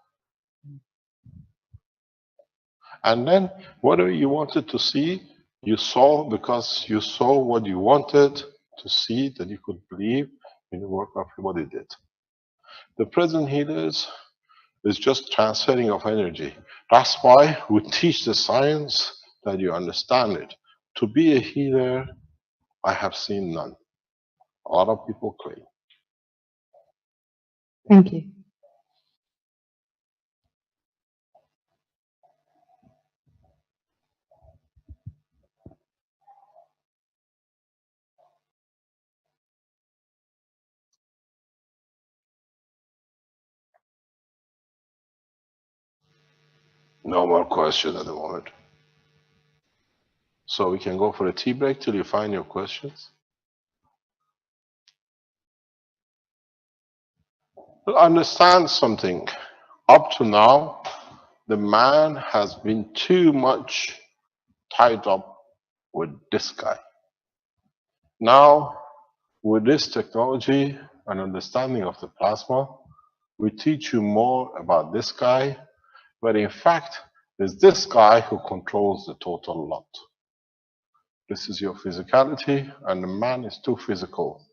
And then whatever you wanted to see, you saw because you saw what you wanted to see, that you could believe in the work of what he did. The present healers is just transferring of energy. That's why we teach the science that you understand it. To be a healer, I have seen none. A lot of people claim. Thank you. No more questions at the moment. So we can go for a tea break till you find your questions. But understand something. Up to now, the man has been too much tied up with this guy. Now, with this technology and understanding of the plasma, we teach you more about this guy, but in fact, it's this guy who controls the total lot. This is your physicality, and the man is too physical.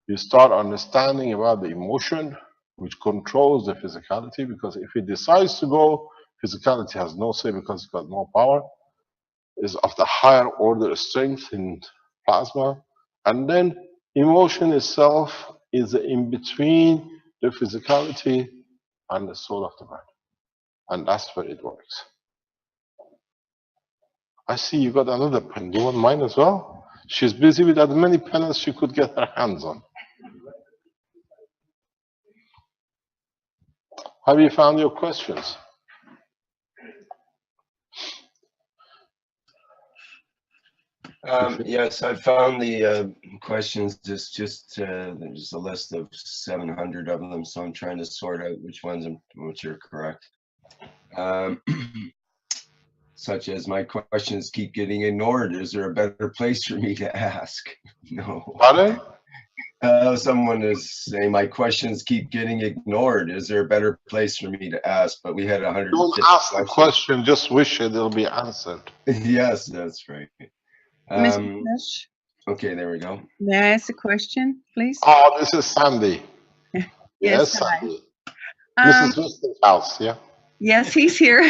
You start understanding about the emotion, which controls the physicality, because if he decides to go, physicality has no say because it's got more power, is of the higher order strength in plasma, and then emotion itself is in between the physicality and the soul of the man. And that's where it works. I see you got another pen. Do you want mine as well? She's busy with as many pens as she could get her hands on. Have you found your questions? Yes, I found the questions. Just there's a list of 700 of them, so I'm trying to sort out which are correct. Such as my questions keep getting ignored. Is there a better place for me to ask? No. Pardon? Someone is saying my questions keep getting ignored. Is there a better place for me to ask? But we had Don't 150 ask the questions. question, just wish it will be answered. Yes, that's right. Mr. Keshe, Okay, there we go. may I ask a question, please? Oh, this is Sandy. Yes, Yes, hi. Sandy. Um, Mrs. Westinghouse, yeah? yes, he's here.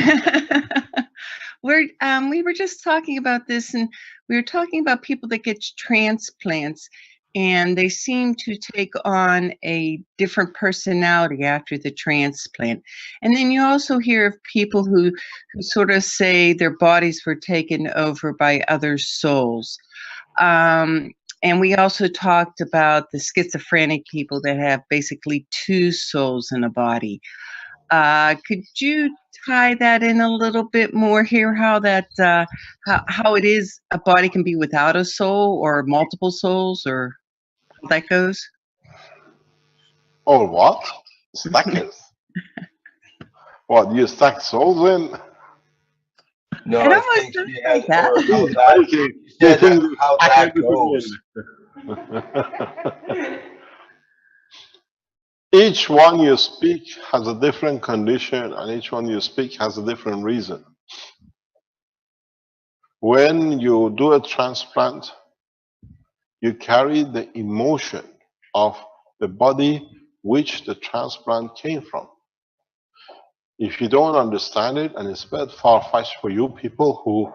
We were just talking about this, and we were talking about people that get transplants, and they seem to take on a different personality after the transplant. And then you also hear of people who sort of say their bodies were taken over by other souls. And we also talked about the schizophrenic people that have basically two souls in a body. Could you tie that in a little bit more here? How that how it is a body can be without a soul or multiple souls, or how that goes? Or what? Stackers? What, you stack souls in? No, It I almost think sounds she like had, that. or how that, Okay, you you said think you how stack that everything goes. in. Each one you speak has a different condition, and each one you speak has a different reason. When you do a transplant, you carry the emotion of the body which the transplant came from. If you don't understand it, and it's a bit far-fetched for you people who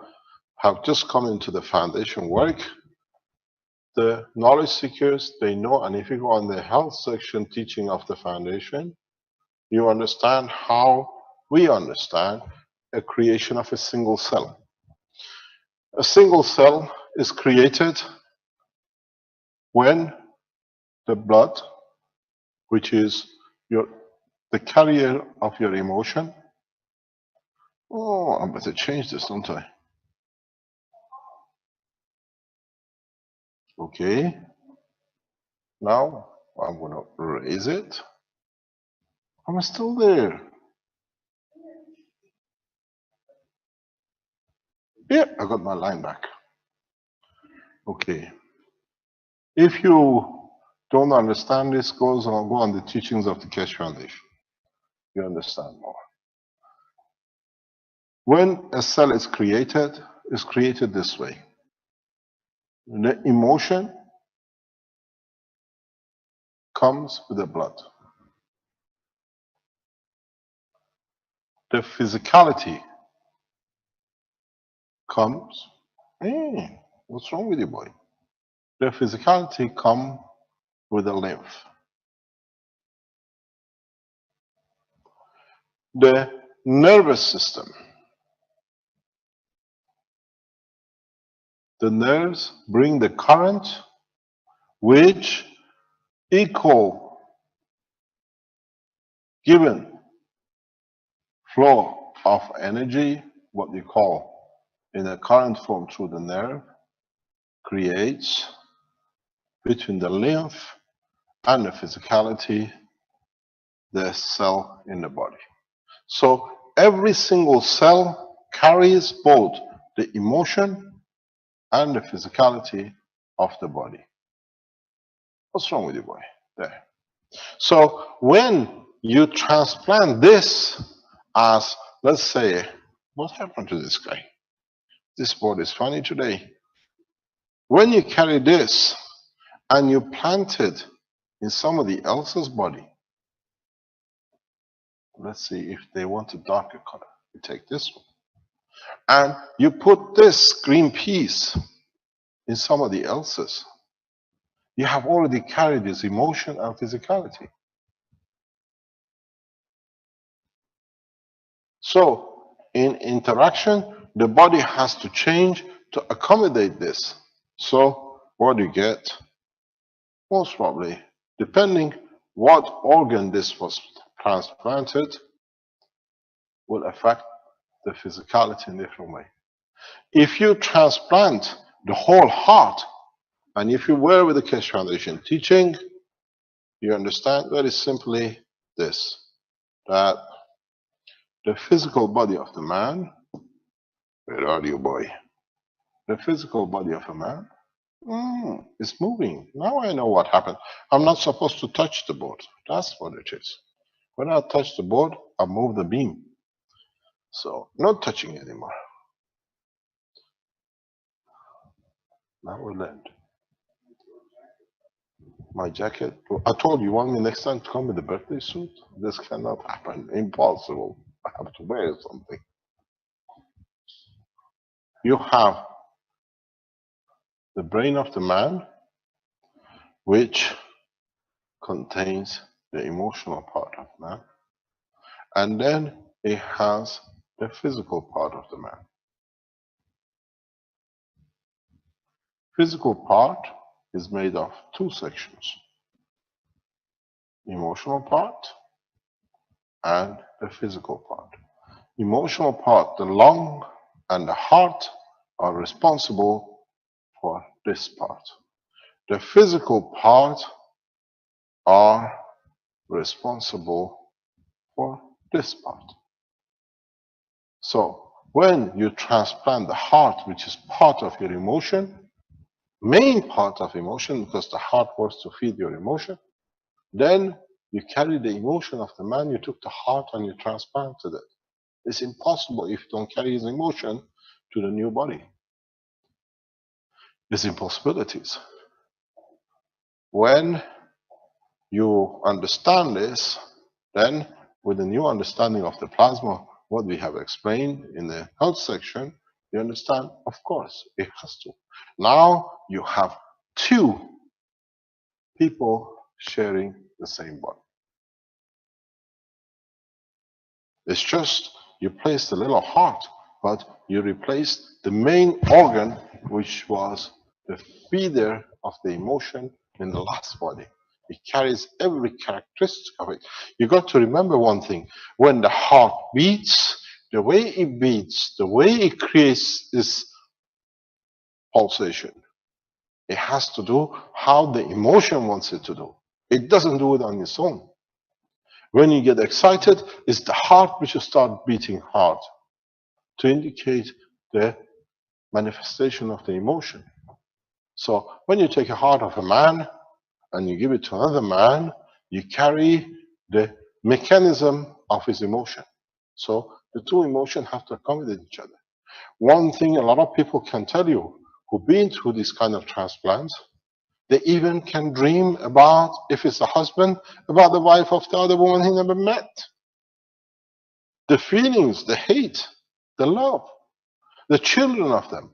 have just come into the foundation work, the knowledge seekers, they know, and if you go on the health section teaching of the foundation, you understand how we understand a creation of a single cell. A single cell is created when the blood, which is the carrier of your emotion. Oh, I better change this, don't I? Okay. Now I'm going to raise it. I'm still there. Yeah, I got my line back. Okay. If you don't understand this, go on the teachings of the KESHE Foundation. You understand more. When a cell is created, it's created this way. The emotion comes with the blood. The physicality comes. Hey, what's wrong with you, boy? The physicality comes with the lymph. The nervous system. The nerves bring the current which equal given flow of energy, what you call in a current form through the nerve, creates between the lymph and the physicality, the cell in the body. So every single cell carries both the emotion and the physicality of the body. What's wrong with you, boy? There. So when you transplant this as, let's say, what happened to this guy? This board is funny today. When you carry this and you plant it in somebody else's body, let's see if they want a darker color. You take this one. And you put this green piece in somebody else's. You have already carried this emotion and physicality. So in interaction, the body has to change to accommodate this. So what do you get? Most probably, depending what organ this was transplanted, will affect the physicality in a different way. If you transplant the whole heart, and if you were with the KESHE Foundation teaching, you understand very simply this, that the physical body of the man, where are you, boy? The physical body of a man It's moving. Now I know what happened. I'm not supposed to touch the board. That's what it is. When I touch the board, I move the beam. So not touching anymore. Now we land. My jacket. I told you, want me next time to come with a birthday suit? This cannot happen. Impossible. I have to wear something. You have the brain of the man, which contains the emotional part of man, and then it has the physical part of the man. Physical part is made of two sections: emotional part and the physical part. Emotional part, the lung and the heart, are responsible for this part. The physical part are responsible for this part. So when you transplant the heart, which is part of your emotion, main part of emotion, because the heart works to feed your emotion, then you carry the emotion of the man, you took the heart and you transplanted it. It's impossible if you don't carry his emotion to the new body. There's impossibilities. When you understand this, then with the new understanding of the plasma, what we have explained in the health section, you understand, of course, it has to. Now you have two people sharing the same body. It's just you placed a little heart, but you replaced the main organ, which was the feeder of the emotion in the last body. It carries every characteristic of it. You got to remember one thing. When the heart beats, the way it creates this pulsation, it has to do how the emotion wants it to do. It doesn't do it on its own. When you get excited, it's the heart which will start beating hard to indicate the manifestation of the emotion. So when you take a heart of a man and you give it to another man, you carry the mechanism of his emotion. So the two emotions have to accommodate each other. One thing a lot of people can tell you who've been through this kind of transplants, they even can dream about, if it's a husband, about the wife of the other woman he never met. The feelings, the hate, the love, the children of them.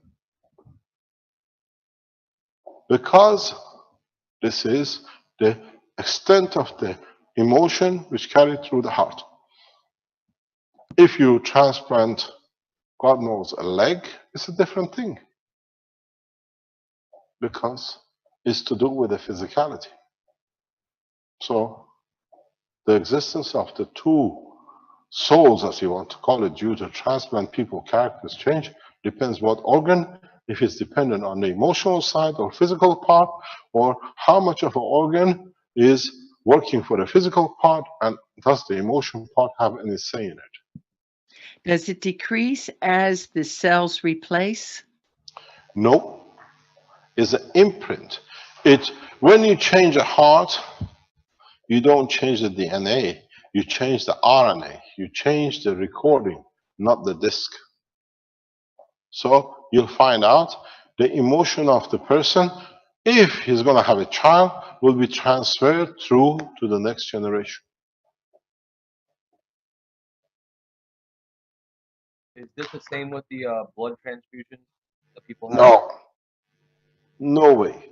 Because this is the extent of the emotion which carried through the heart. If you transplant, God knows, a leg, it's a different thing. Because it's to do with the physicality. So the existence of the two souls, as you want to call it, due to transplant, people characters change, depends what organ, if it's dependent on the emotional side or physical part, or how much of an organ is working for the physical part, and does the emotional part have any say in it? Does it decrease as the cells replace? No, it's an imprint. When you change a heart, you don't change the DNA, you change the RNA, you change the recording, not the disk. So you'll find out the emotion of the person, if he's going to have a child, will be transferred through to the next generation. Is this the same with the blood transfusions that people have? No, no way.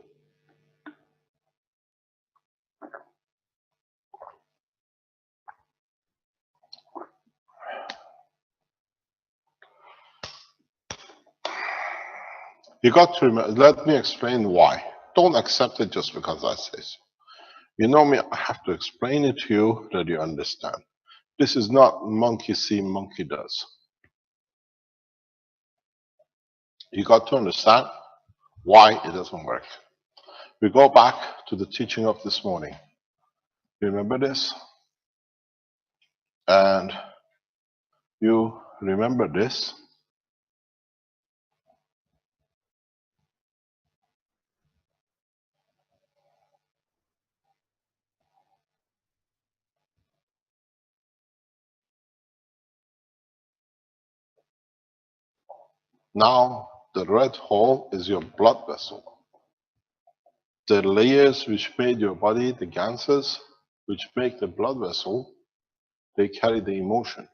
You got to remember, let me explain why. Don't accept it just because I say so. You know me, I have to explain it to you that you understand. This is not monkey see, monkey does. You got to understand why it doesn't work. We go back to the teaching of this morning. Remember this? And you remember this? Now, the red hole is your blood vessel. The layers which made your body, the ganses, which make the blood vessel, they carry the emotion.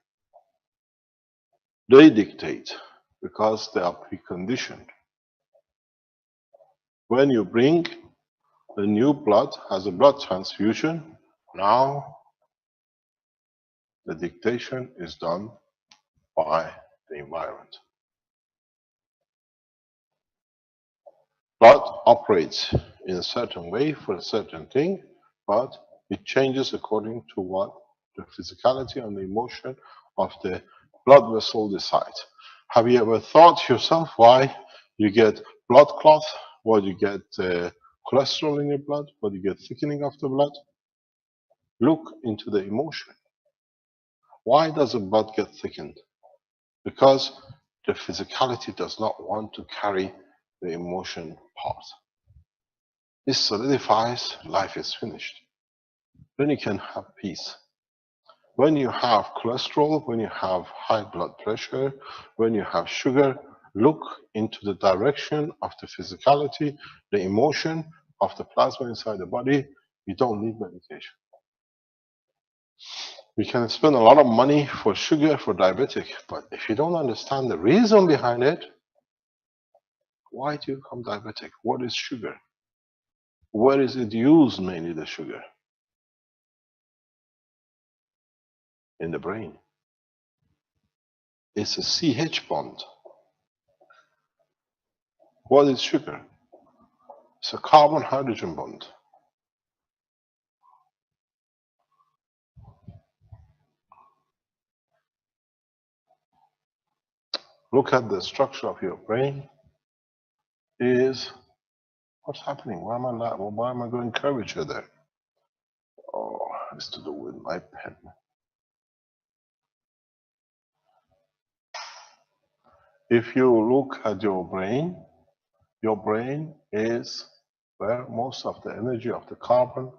They dictate because they are preconditioned. When you bring the new blood as a blood transfusion, now the dictation is done by the environment. Blood operates in a certain way for a certain thing, but it changes according to what the physicality and the emotion of the blood vessel decides. Have you ever thought yourself why you get blood clot, why you get cholesterol in your blood, why you get thickening of the blood? Look into the emotion. Why does the blood get thickened? Because the physicality does not want to carry the emotion part. This solidifies, life is finished. Then you can have peace. When you have cholesterol, when you have high blood pressure, when you have sugar, look into the direction of the physicality, the emotion of the plasma inside the body. You don't need medication. We can spend a lot of money for sugar, for diabetic, but if you don't understand the reason behind it, why do you become diabetic? What is sugar? Where is it used mainly, the sugar? In the brain. It's a CH bond. What is sugar? It's a carbon-hydrogen bond. Look at the structure of your brain. Is what's happening? Why am I going curvature there? Oh, it's to do with my pen. If you look at your brain is where most of the energy of the carbon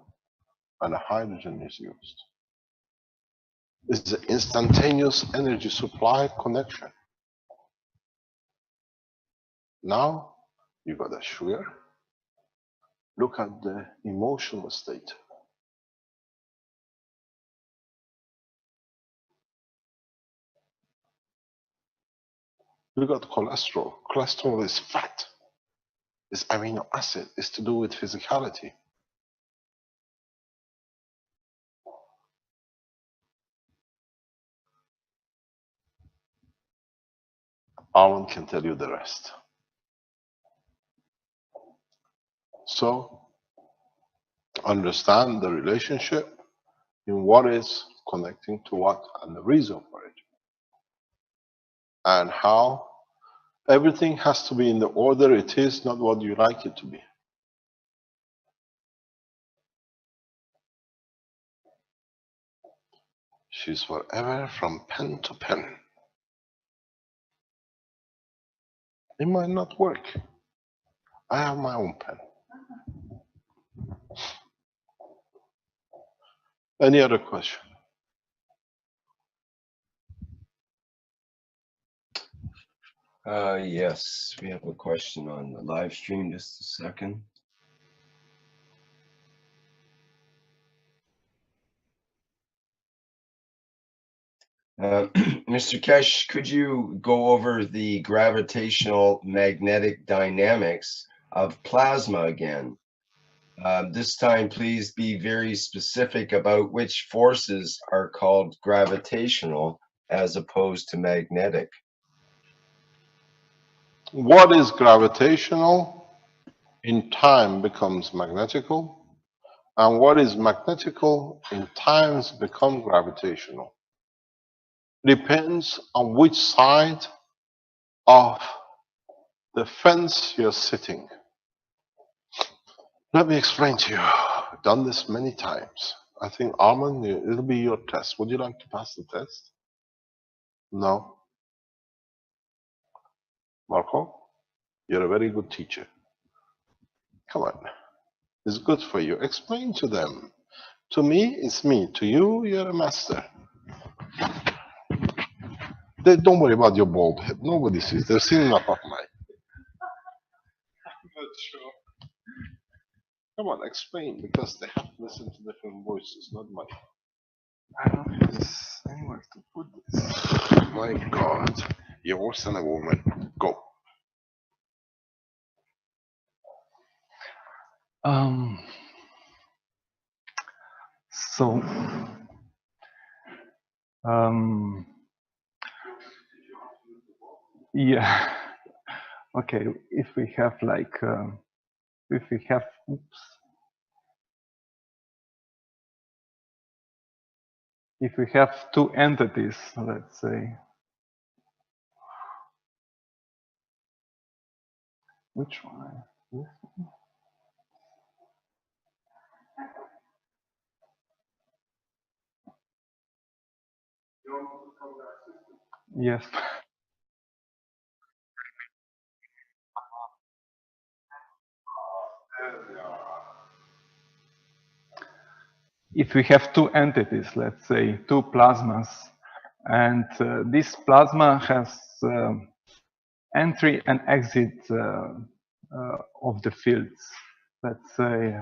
and the hydrogen is used. It's the instantaneous energy supply connection. Now you got a sugar. Look at the emotional state. Look at cholesterol. Cholesterol is fat. It's amino acid. It's to do with physicality. Arwen can tell you the rest. So understand the relationship in what is connecting to what and the reason for it. And how everything has to be in the order it is, not what you like it to be. She's forever from pen to pen. It might not work. I have my own pen. Any other question? Yes, we have a question on the live stream. Just a second. Mr. Keshe, could you go over the gravitational magnetic dynamics of plasma again? This time, please be very specific about which forces are called gravitational as opposed to magnetic. What is gravitational in time becomes magnetical, and what is magnetical in times become gravitational. Depends on which side of the fence you're sitting. Let me explain to you. I've done this many times. I think, Arman, it'll be your test. Would you like to pass the test? No? Marco? You're a very good teacher. Come on. It's good for you. Explain to them. To me, it's me. To you, you're a master. Don't worry about your bald head. Nobody sees. They're seeing up of mine. Not sure. Come on, explain, because they have to listen to different voices, not mine. I don't have this anywhere to put this. My God, you're worse than a woman. Go. Um, so, um, yeah, okay, if we have like, oops, if we have two entities, let's say, which one? This one? Yes. If we have two entities, let's say two plasmas, and this plasma has entry and exit of the fields. Let's say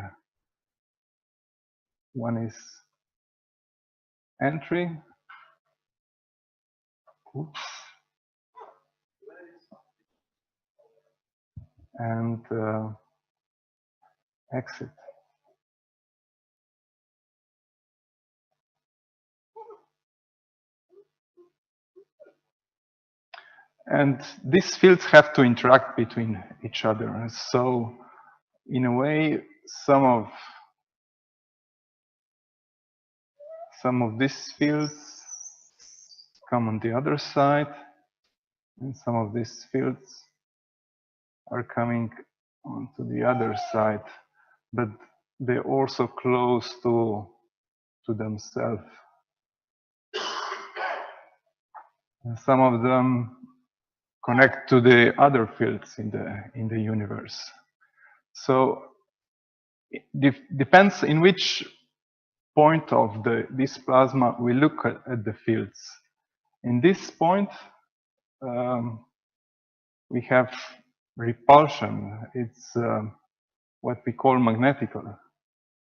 one is entry, oops, and exit. And these fields have to interact between each other. So in a way, some of these fields come on the other side, and some of these fields are coming onto the other side, but they're also close to themselves. And some of them connect to the other fields in the universe. So it depends in which point of this plasma we look at the fields. In this point, we have repulsion. It's what we call magnetical,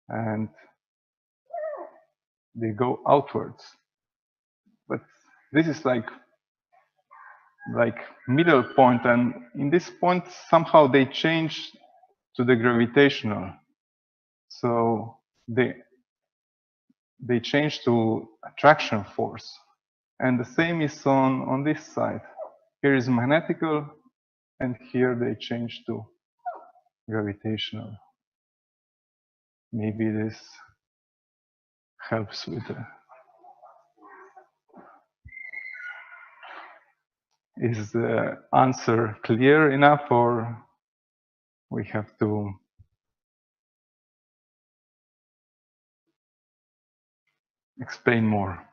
and they go outwards. But this is like middle point, and in this point somehow they change to the gravitational. So they change to attraction force. And the same is on this side. Here is magnetical, and here they change to gravitational. Maybe this helps with the... Is the answer clear enough, or we have to explain more?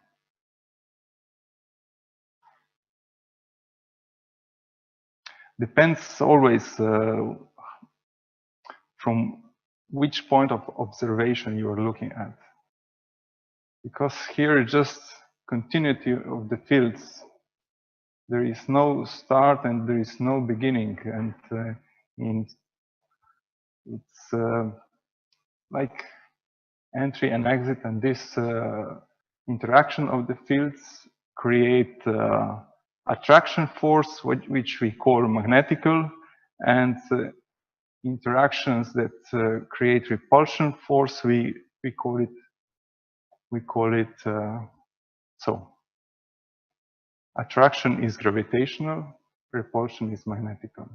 Depends always from which point of observation you are looking at. Because here just continuity of the fields. There is no start and there is no beginning, and it's like entry and exit, and this interaction of the fields create attraction force, which we call magnetical, and interactions that create repulsion force, we call it so attraction is gravitational, repulsion is magnetical.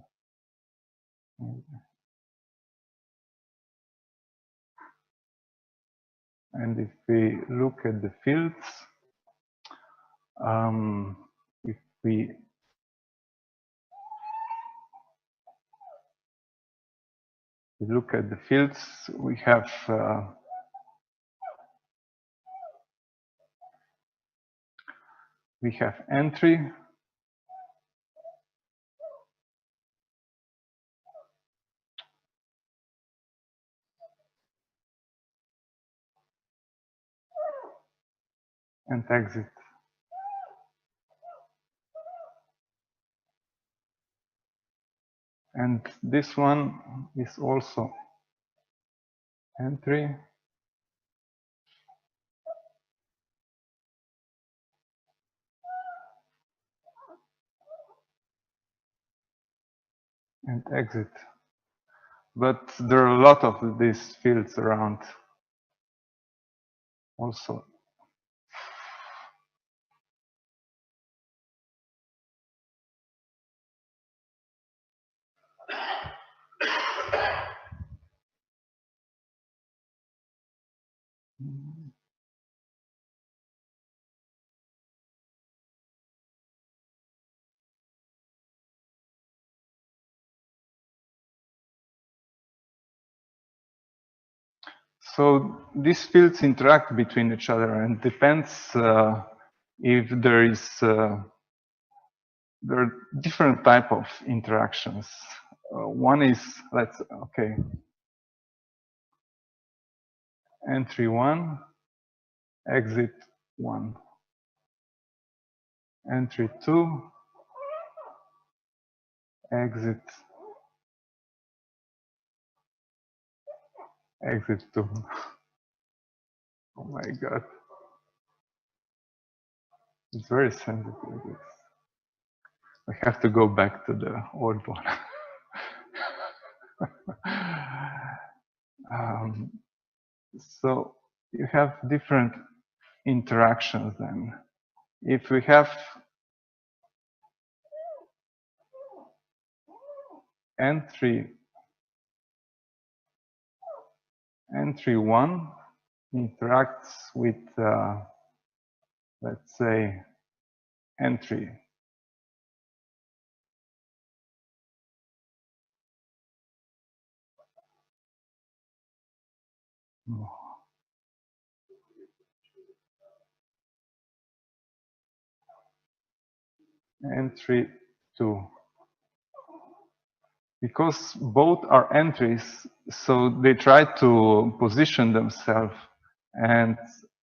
And if we look at the fields, if we look at the fields, we have entry, and exit. And this one is also entry. And exit. But there are a lot of these fields around also. So these fields interact between each other, and depends if there is there are different type of interactions. One is entry 1, exit 1, entry 2, exit 2. Oh my god, it's very sensitive. I have to go back to the old one. So you have different interactions then. If we have entry 1 interacts with let's say entry 2. Because both are entries, so they try to position themselves, and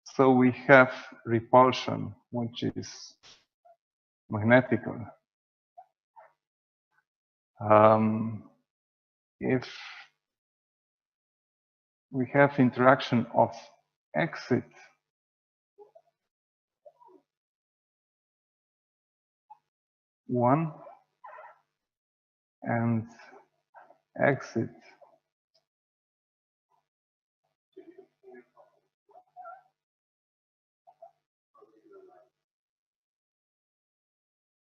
so we have repulsion, which is magnetical. If we have interaction of exit one and exit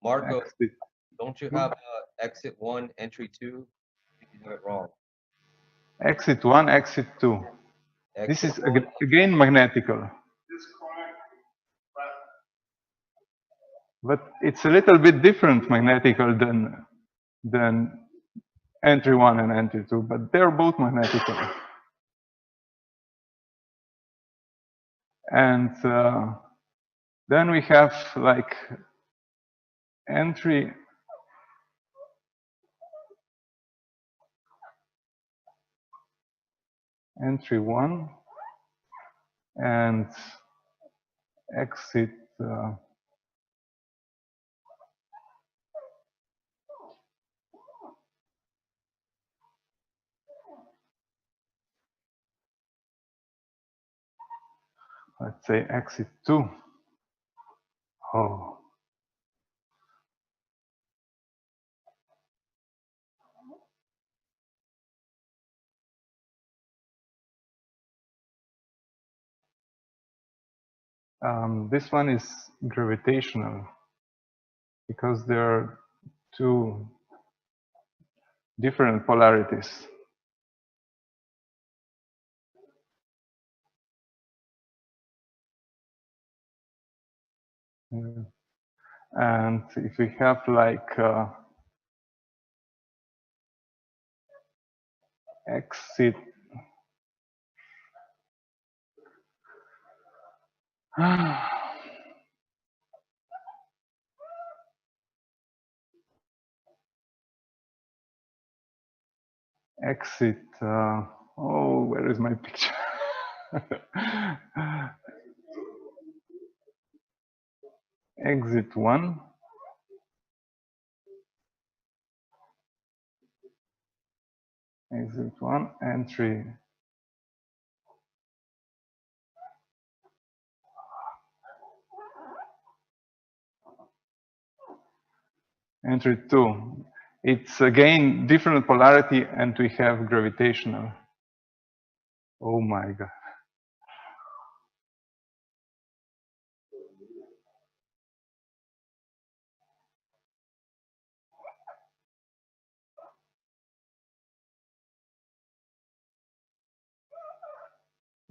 Marco, don't you have exit 1, entry 2? You have it wrong. Exit 1, exit 2. This is Exit 1, again magnetical. But it's a little bit different magnetical than entry 1 and entry 2, but they're both magnetical. And then we have like entry 1 and exit let's say exit 2. Oh. This one is gravitational because there are two different polarities. And if we have like exit exit oh, where is my picture? Exit 1 exit 1, entry. Entry 2. It's again different polarity, and we have gravitational. Oh my God.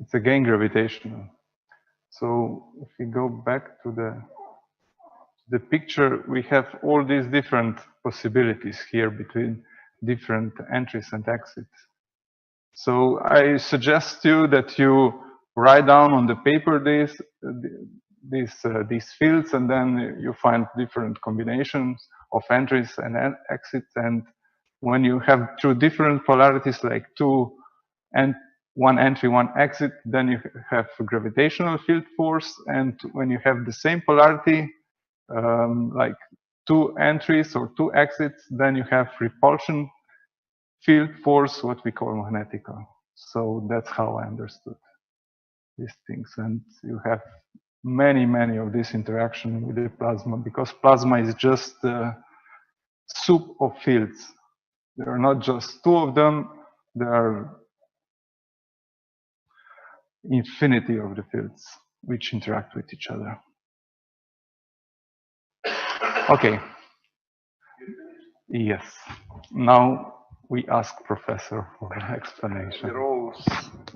It's again gravitational. So if we go back to the picture, we have all these different possibilities here between different entries and exits. So I suggest you that you write down on the paper these fields, and then you find different combinations of entries and exits. And when you have two different polarities, like two and one entry, one exit, then you have a gravitational field force. And when you have the same polarity, like two entries or two exits, then you have repulsion field force, what we call magnetical. So that's how I understood these things. And you have many, many of these interactions with the plasma, because plasma is just a soup of fields. There are not just two of them, there are infinity of the fields which interact with each other. Okay. Yes. Now we ask Professor for an explanation. You're all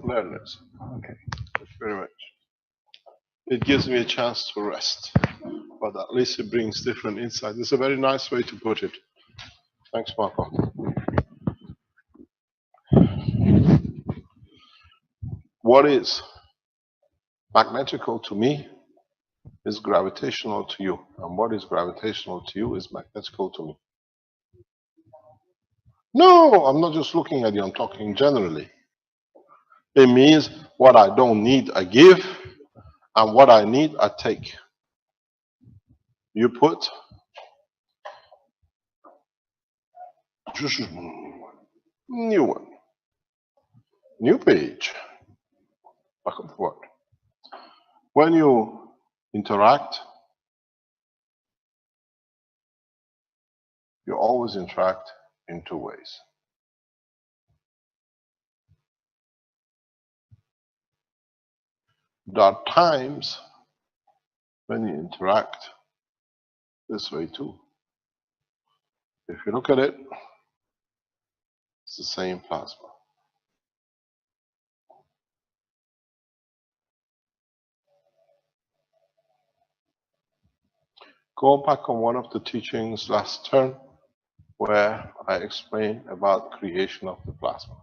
learners. Okay. Thank you very much. It gives me a chance to rest, but at least it brings different insights. It's a very nice way to put it. Thanks, Marco. What is magnetical to me is gravitational to you, and what is gravitational to you is magnetical to me. No, I'm not just looking at you, I'm talking generally. It means what I don't need, I give, and what I need, I take. You put new one, new page, back and forth. When you interact, you always interact in two ways. There are times when you interact this way too. If you look at it, it's the same plasma. Go back on one of the teachings last term where I explained about creation of the plasma,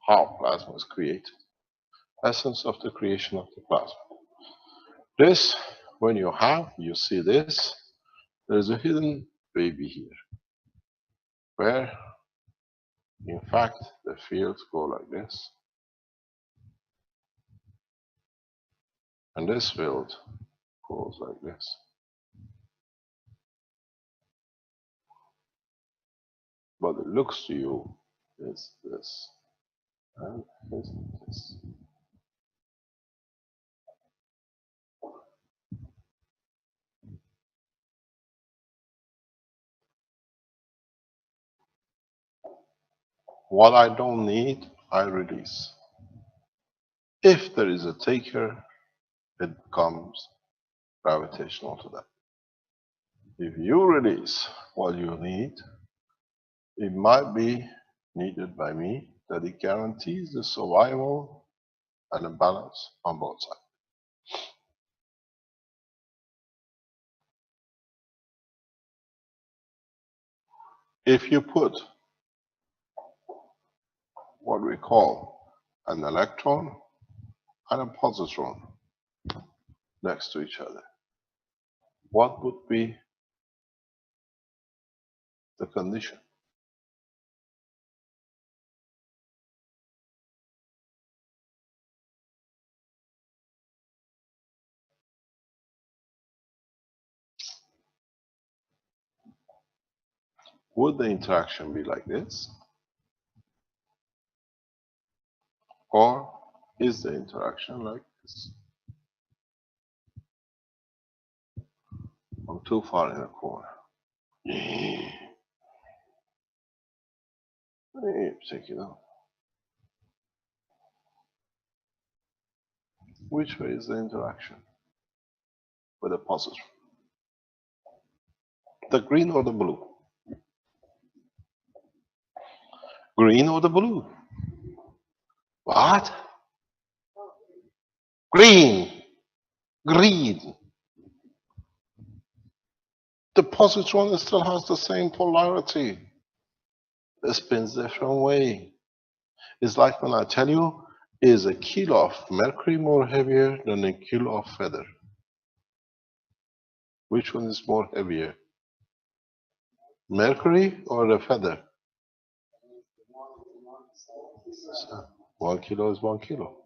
how plasma is created, essence of the creation of the plasma. This, when you see this, there's a hidden baby here, where in fact the fields go like this, and this field goes like this. But it looks to you is this, and isn't this. What I don't need, I release. If there is a taker, it becomes gravitational to that. If you release what you need, it might be needed by me that it guarantees the survival and the balance on both sides. If you put what we call an electron and a positron next to each other, what would be the condition? Would the interaction be like this? Or is the interaction like this? I'm too far in the corner. Take it out. Which way is the interaction with the positive? The green or the blue? Green or the blue? What? Green. Green. The positron still has the same polarity. It spins different way. It's like when I tell you, is a kilo of mercury more heavier than a kilo of feather? Which one is more heavier? Mercury or the feather? So 1 kilo is 1 kilo.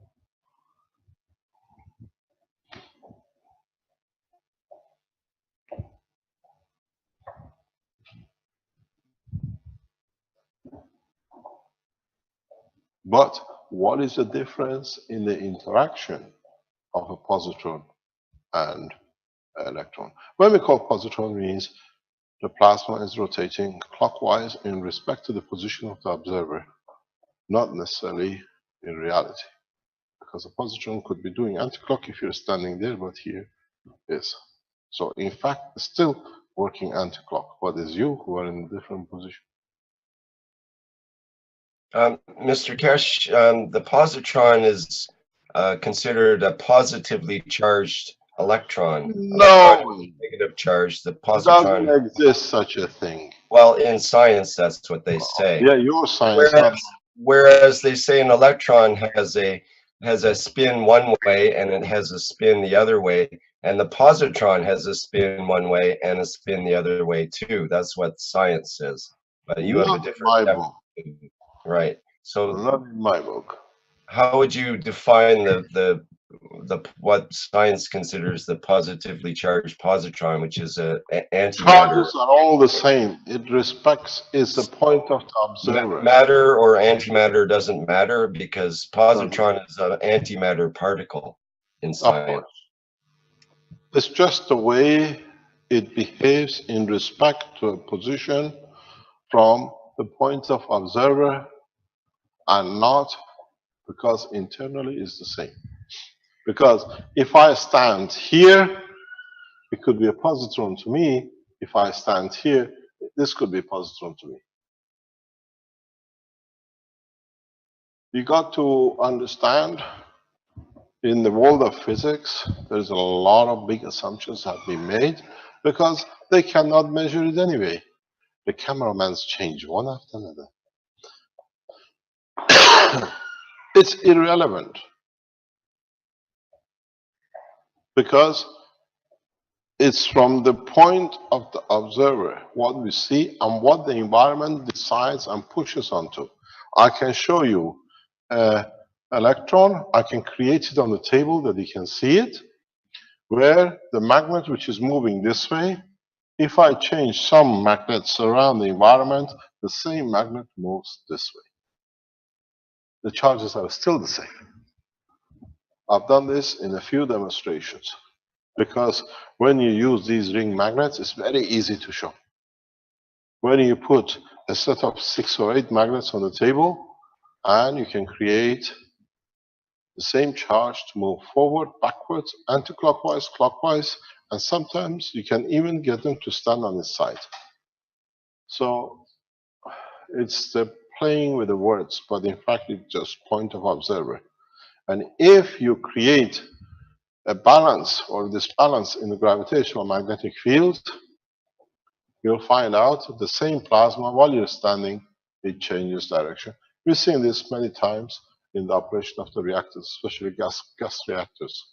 But what is the difference in the interaction of a positron and an electron? When we call positron, means the plasma is rotating clockwise in respect to the position of the observer, not necessarily in reality. Because a positron could be doing anti-clock if you're standing there, but here is. So in fact, it's still working anti-clock, but it's you who are in a different position. Mr. Keshe, the positron is considered a positively charged electron. No, Negative charge. The it doesn't positron. exist such a thing. Well, in science, that's what they say. Yeah, your science. Whereas they say an electron has a spin one way and it has a spin the other way, and the positron has a spin one way and a spin the other way too. That's what science says. But you have a different definition. Right. So not in my book. How would you define the what science considers the positively charged positron, which is a antimatter? Charges are all the same. It respects is the point of the observer. Matter or antimatter doesn't matter because positron is an antimatter particle in science. It's just the way it behaves in respect to a position from the point of observer and not because internally it's the same. Because if I stand here, it could be a positron to me. If I stand here, this could be a positron to me. You got to understand, in the world of physics, there's a lot of big assumptions have been made because they cannot measure it anyway. The cameramans change one after another. It's irrelevant because it's from the point of the observer, what we see and what the environment decides and pushes onto. I can show you an electron, I can create it on the table that you can see it, where the magnet which is moving this way, if I change some magnets around the environment, the same magnet moves this way. The charges are still the same. I've done this in a few demonstrations because when you use these ring magnets, it's very easy to show. When you put a set of 6 or 8 magnets on the table, and you can create the same charge to move forward, backwards, anti-clockwise, clockwise, and sometimes you can even get them to stand on its side. So it's the playing with the words, but in fact it's just point of observer. And if you create a balance or disbalance in the gravitational magnetic field, you'll find out the same plasma while you're standing, it changes direction. We've seen this many times in the operation of the reactors, especially gas reactors.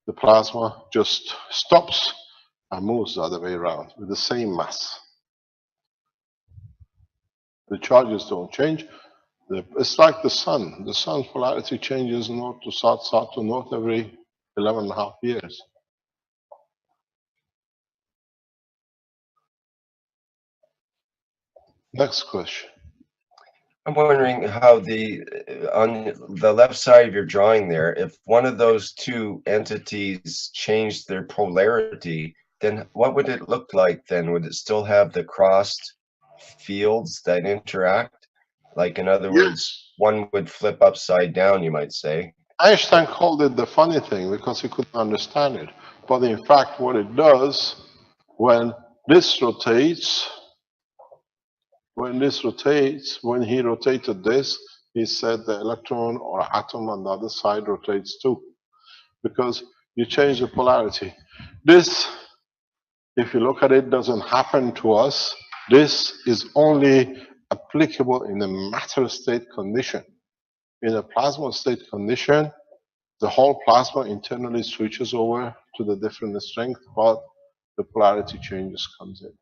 The plasma just stops and moves the other way around with the same mass. The charges don't change. It's like the sun. The sun's polarity changes north to south, south to north every 11.5 years. Next question. I'm wondering how on the left side of your drawing there, if one of those two entities changed their polarity, then what would it look like then? Would it still have the crossed fields that interact? Like, in other words, Yes. one would flip upside down, you might say. Einstein called it the funny thing because he couldn't understand it. But in fact, what it does, when this rotates, when he rotated this, he said the electron or atom on the other side rotates too, because you change the polarity. This, if you look at it, doesn't happen to us. This is only applicable in a matter state condition. In a plasma state condition, the whole plasma internally switches over to the different strength, but the polarity changes comes in.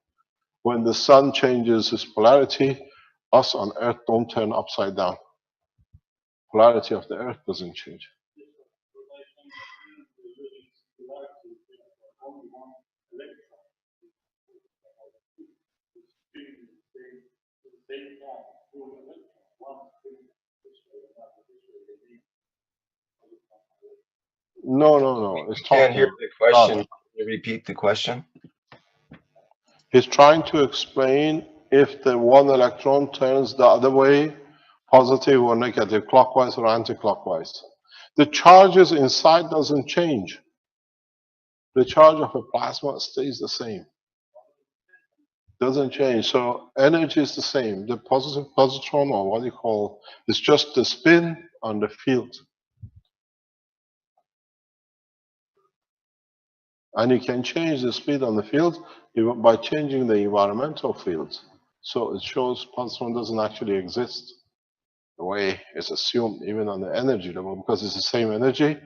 When the sun changes its polarity, us on Earth don't turn upside down. Polarity of the Earth doesn't change. No. It's Can't hear talking. the question. Can you repeat the question? He's trying to explain if the one electron turns the other way, positive or negative, clockwise or anti-clockwise. The charges inside doesn't change. The charge of a plasma stays the same. Doesn't change. So energy is the same. The positive positron, or what you call, is just the spin on the field. And you can change the speed on the field by changing the environmental field. So it shows positron doesn't actually exist the way it's assumed, even on the energy level, because it's the same energy.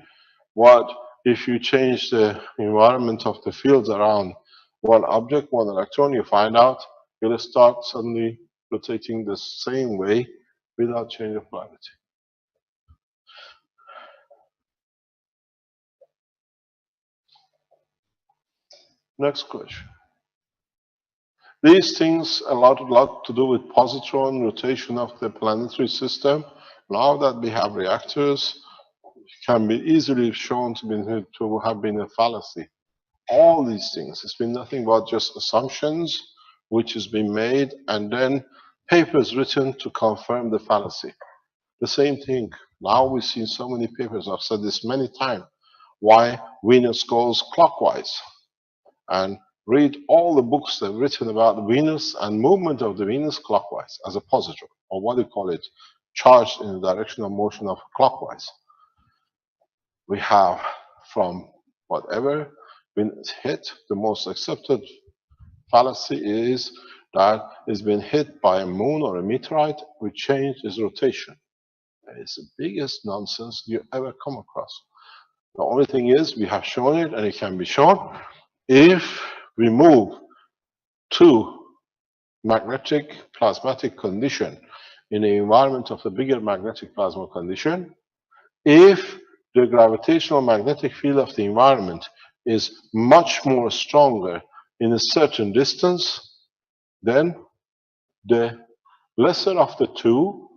What if you change the environment of the fields around one object, one electron, you find out you'll start suddenly rotating the same way without change of polarity. Next question. These things a lot to do with positron rotation of the planetary system. Now that we have reactors, can be easily shown to have been a fallacy. All these things, it's been nothing but just assumptions which has been made and then papers written to confirm the fallacy. The same thing, now we've seen so many papers, I've said this many times, why Venus goes clockwise. And read all the books that are written about Venus and movement of the Venus clockwise as a positron, or what do you call it, charged in the direction of motion of clockwise. We have from whatever been hit, the most accepted fallacy is that it's been hit by a moon or a meteorite which changed its rotation. It's the biggest nonsense you ever come across. The only thing is we have shown it, and it can be shown if we move to magnetic plasmatic condition in the environment of the bigger magnetic plasma condition, if the gravitational magnetic field of the environment is much more stronger in a certain distance, then the lesser of the two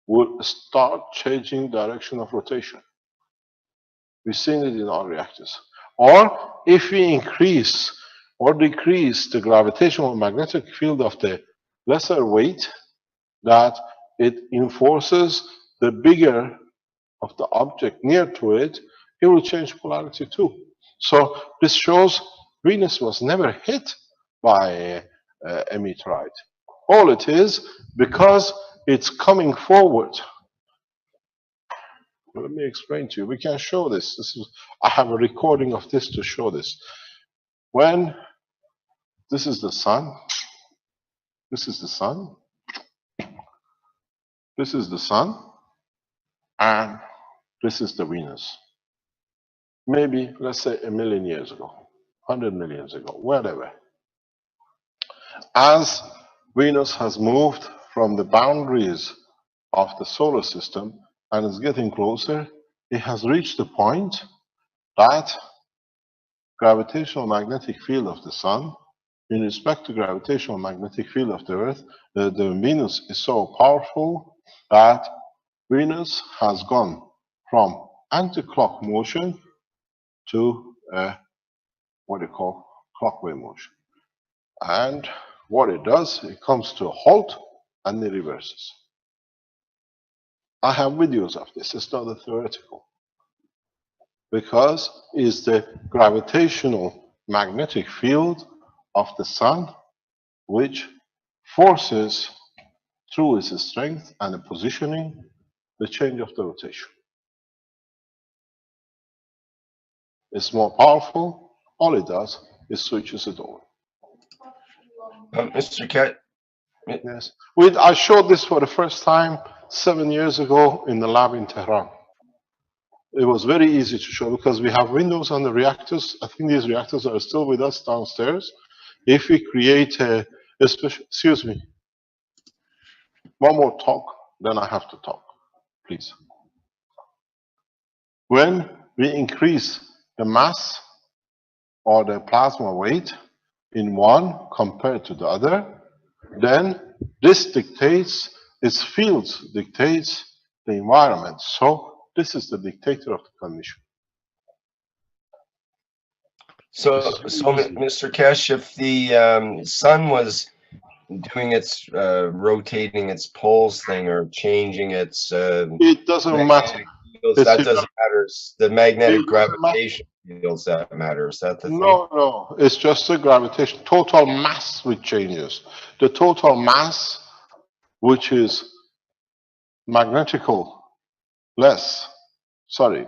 will start changing direction of rotation. We've seen it in our reactors. Or if we increase or decrease the gravitational magnetic field of the lesser weight, that it enforces the bigger of the object near to it, it will change polarity too. So this shows Venus was never hit by a meteorite. All it is, because it's coming forward. Let me explain to you. We can show this. I have a recording of this to show this. When this is the sun, this is the sun, this is the sun, and this is the Venus. Maybe, let's say, 1 million years ago, 100 million years ago, whatever. As Venus has moved from the boundaries of the solar system and is getting closer, it has reached the point that gravitational magnetic field of the sun, in respect to gravitational magnetic field of the Earth, the Venus is so powerful that Venus has gone from anti-clock motion to what you call clockwise motion. And what it does, it comes to a halt and it reverses. I have videos of this, it's not a theoretical. Because it's the gravitational magnetic field of the sun which forces through its strength and the positioning the change of the rotation. It's more powerful, all it does is switches it over. Mr. Keshe, Yes, I showed this for the first time 7 years ago in the lab in Tehran. It was very easy to show because we have windows on the reactors. I think these reactors are still with us downstairs. If we create a special, excuse me, one more talk, then I have to talk, please. When we increase the mass or the plasma weight in one compared to the other, then this dictates, its fields dictates the environment. So this is the dictator of the condition. so Mr. Keshe, if the sun was doing its rotating its poles thing or changing its It doesn't matter. fields, that doesn't matter. It's the magnetic gravitation fields that matter. Is that the thing? No, it's just the gravitation, total mass which changes. The total mass, which is magnetical less, sorry.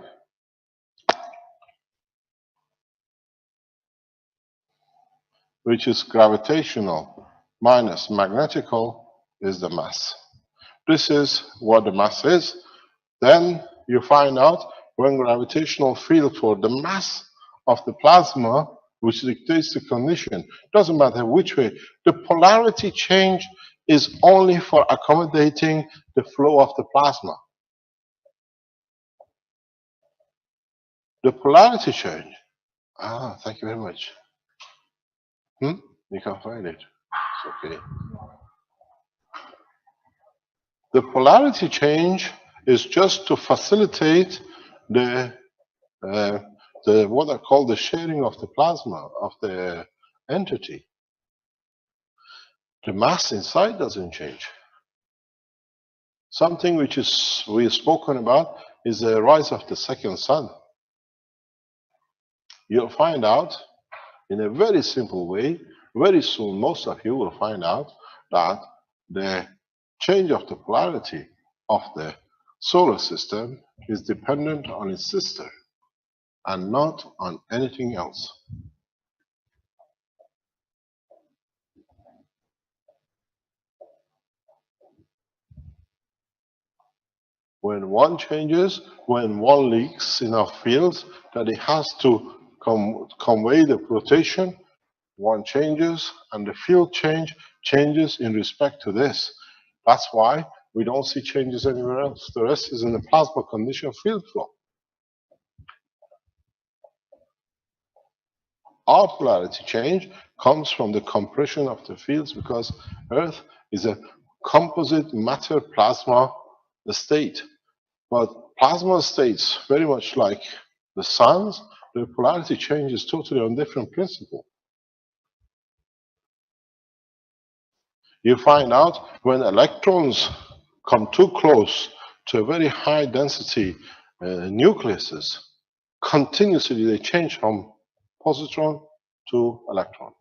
Which is gravitational minus magnetical is the mass. This is what the mass is. Then you find out when gravitational field for the mass of the plasma, which dictates the condition, doesn't matter which way. The polarity change is only for accommodating the flow of the plasma. The polarity change, thank you very much. You can find it, it's okay. The polarity change is just to facilitate the what I call the sharing of the plasma of the entity. The mass inside doesn't change. Something which is we've spoken about is the rise of the second sun. You'll find out in a very simple way, very soon most of you will find out that the change of the polarity of the solar system is dependent on its sister and not on anything else. When one changes, when one leaks enough fields that it has to convey the rotation, one changes and the field changes in respect to this. That's why we don't see changes anywhere else. The rest is in the plasma condition field flow. Our polarity change comes from the compression of the fields because Earth is a composite matter plasma state. But plasma states, very much like the sun's, the polarity change is totally on different principle. You find out when electrons come too close to a very high density nucleuses, continuously they change from positron to electron.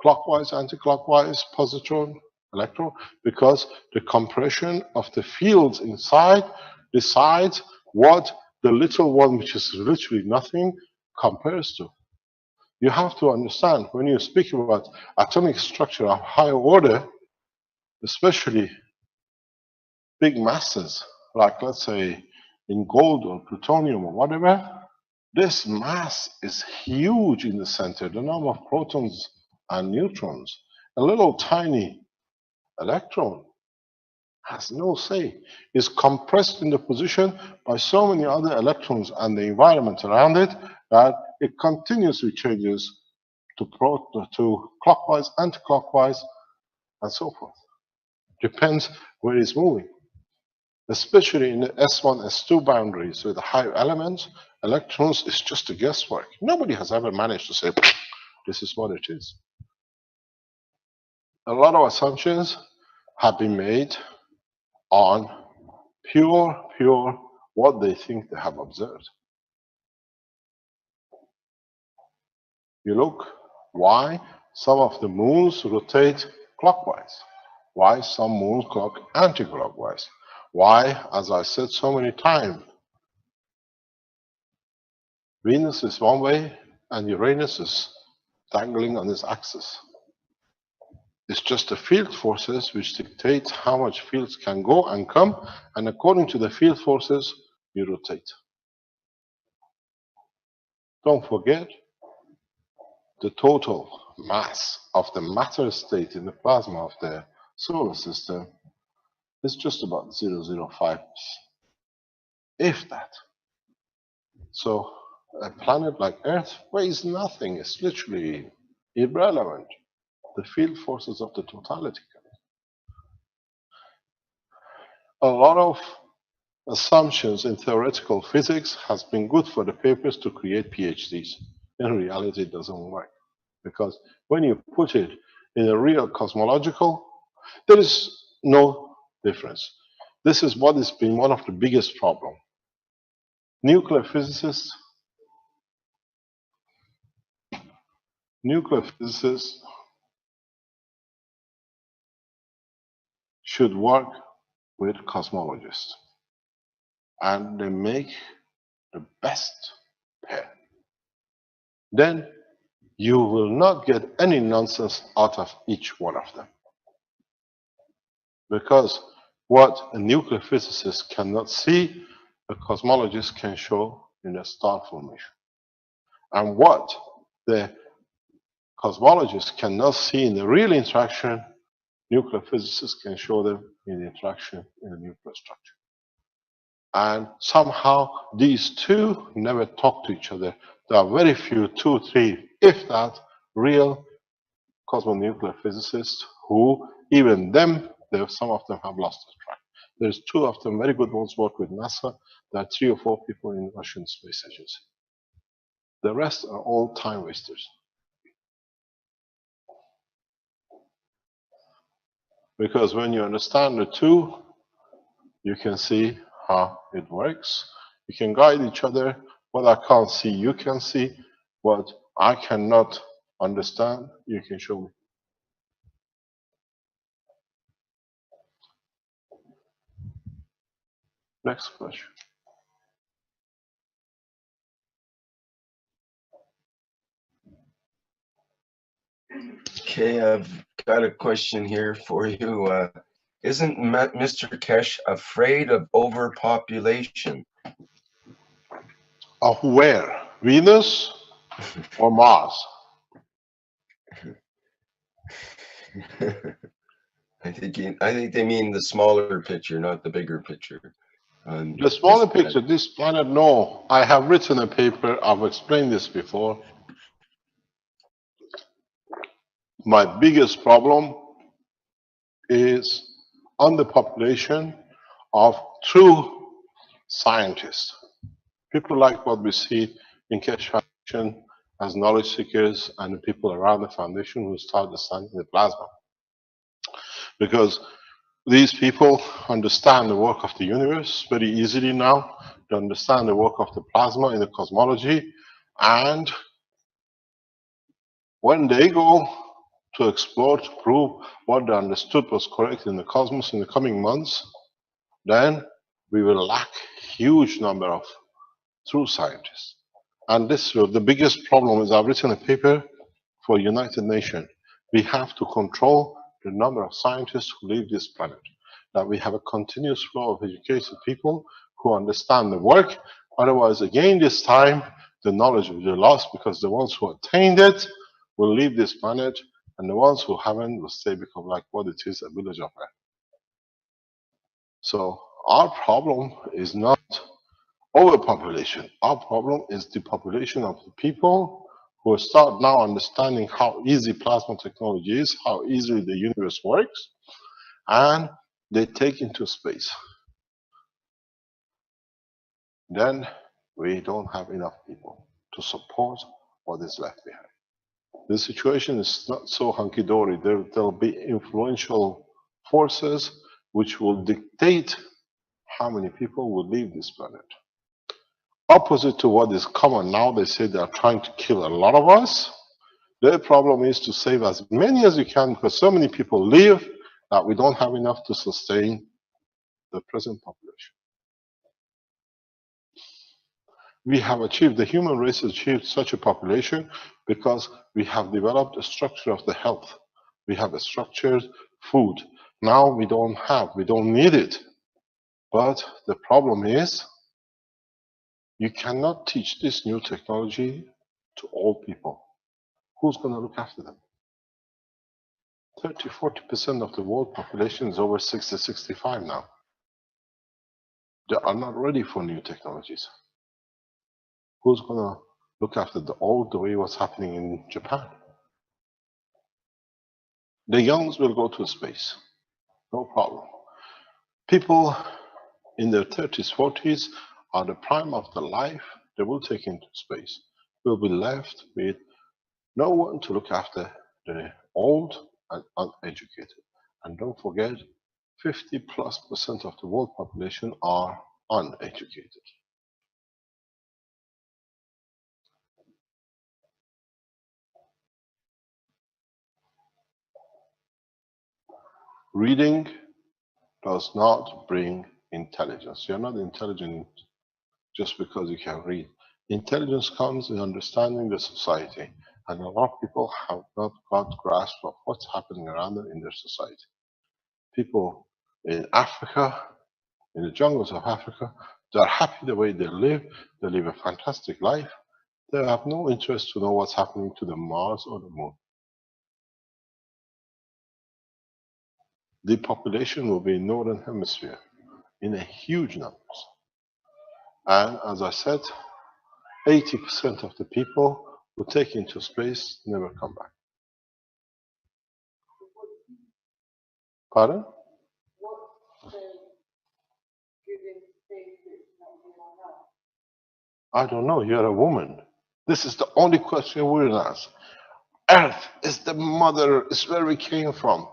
Clockwise, anti-clockwise, positron, electron, because the compression of the fields inside decides what the little one, which is literally nothing, compares to. You have to understand, when you speak about atomic structure of higher order, especially big masses, like let's say in gold or plutonium or whatever, this mass is huge in the center, the number of protons and neutrons. A little tiny electron has no say. It's compressed in the position by so many other electrons and the environment around it that it continuously changes to clockwise, anti-clockwise, and so forth. Depends where it's moving. especially in the S1, S2 boundaries with high elements, electrons is just a guesswork. Nobody has ever managed to say, this is what it is. A lot of assumptions have been made on pure what they think they have observed. You look why some of the moons rotate clockwise, why some moons clock anti-clockwise, why, as I said so many times, Venus is one way and Uranus is dangling on its axis. It's just the field forces which dictate how much fields can go and come, and according to the field forces, you rotate. Don't forget, the total mass of the matter state in the plasma of the solar system is just about 0.05, if that. So a planet like Earth weighs nothing. It's literally irrelevant. The field forces of the totality. A lot of assumptions in theoretical physics has been good for the papers to create PhDs. In reality, it doesn't work. Because when you put it in a real cosmological, there is no difference. This is what has been one of the biggest problems. Nuclear physicists should work with cosmologists, and they make the best pair. Then you will not get any nonsense out of each one of them. Because what a nuclear physicist cannot see, a cosmologist can show in a star formation. And what the cosmologist cannot see in the real interaction, nuclear physicists can show them in the interaction in a nuclear structure. And somehow these two never talk to each other. There are very few, 2, 3, if that, real cosmonuclear physicists who, even them, some of them have lost the track. There's 2 of them, very good ones, work with NASA. There are 3 or 4 people in the Russian Space Agency. The rest are all time wasters. Because when you understand the 2, you can see how it works. You can guide each other. What I can't see, you can see. What I cannot understand, you can show me. Next question. Okay, I've got a question here for you. Isn't Mr. Keshe afraid of overpopulation? Of where? Venus or Mars? I think they mean the smaller picture, not the bigger picture. The smaller picture, this planet, no. I have written a paper, I've explained this before. My biggest problem is on the population of true scientists. People like what we see in KESHE Foundation as knowledge seekers and the people around the foundation who start understanding the plasma. Because these people understand the work of the universe very easily now. They understand the work of the plasma in the cosmology. And when they go to explore, to prove what they understood was correct in the cosmos in the coming months, then we will lack huge number of true scientists. And this the biggest problem is I've written a paper for United Nations. We have to control the number of scientists who leave this planet. That we have a continuous flow of educated people who understand the work. Otherwise, again, this time, the knowledge will be lost because the ones who attained it will leave this planet, and the ones who haven't will stay, become like what it is, a village of Earth. So our problem is not overpopulation. Our problem is the population of the people who start now understanding how easy plasma technology is, how easily the universe works, and they take into space. then we don't have enough people to support what is left behind. The situation is not so hunky-dory. There'll be influential forces which will dictate how many people will leave this planet. Opposite to what is common now, they say they are trying to kill a lot of us. Their problem is to save as many as you can because so many people leave that we don't have enough to sustain the present population. We have achieved, the human race has achieved such a population because we have developed a structure of the health. We have a structured food. Now we don't need it. But the problem is, you cannot teach this new technology to all people. Who's going to look after them? 30–40% of the world population is over 60–65 now. They are not ready for new technologies. Who's going to look after the old the way what's happening in Japan? The youngs will go to space, no problem. People in their 30s, 40s are the prime of their life. They will take into space. We'll be left with no one to look after the old and uneducated. And don't forget, 50+% of the world population are uneducated. Reading does not bring intelligence. You're not intelligent just because you can read. Intelligence comes in understanding the society. And a lot of people have not got grasp of what's happening around them in their society. People in Africa, in the jungles of Africa, they're happy the way they live a fantastic life. They have no interest to know what's happening to the Mars or the Moon. The population will be in the Northern Hemisphere in a huge numbers. And as I said, 80% of the people who take into space never come back. Pardon? I don't know, you're a woman. This is the only question we'll ask. Earth is the mother, is where we came from.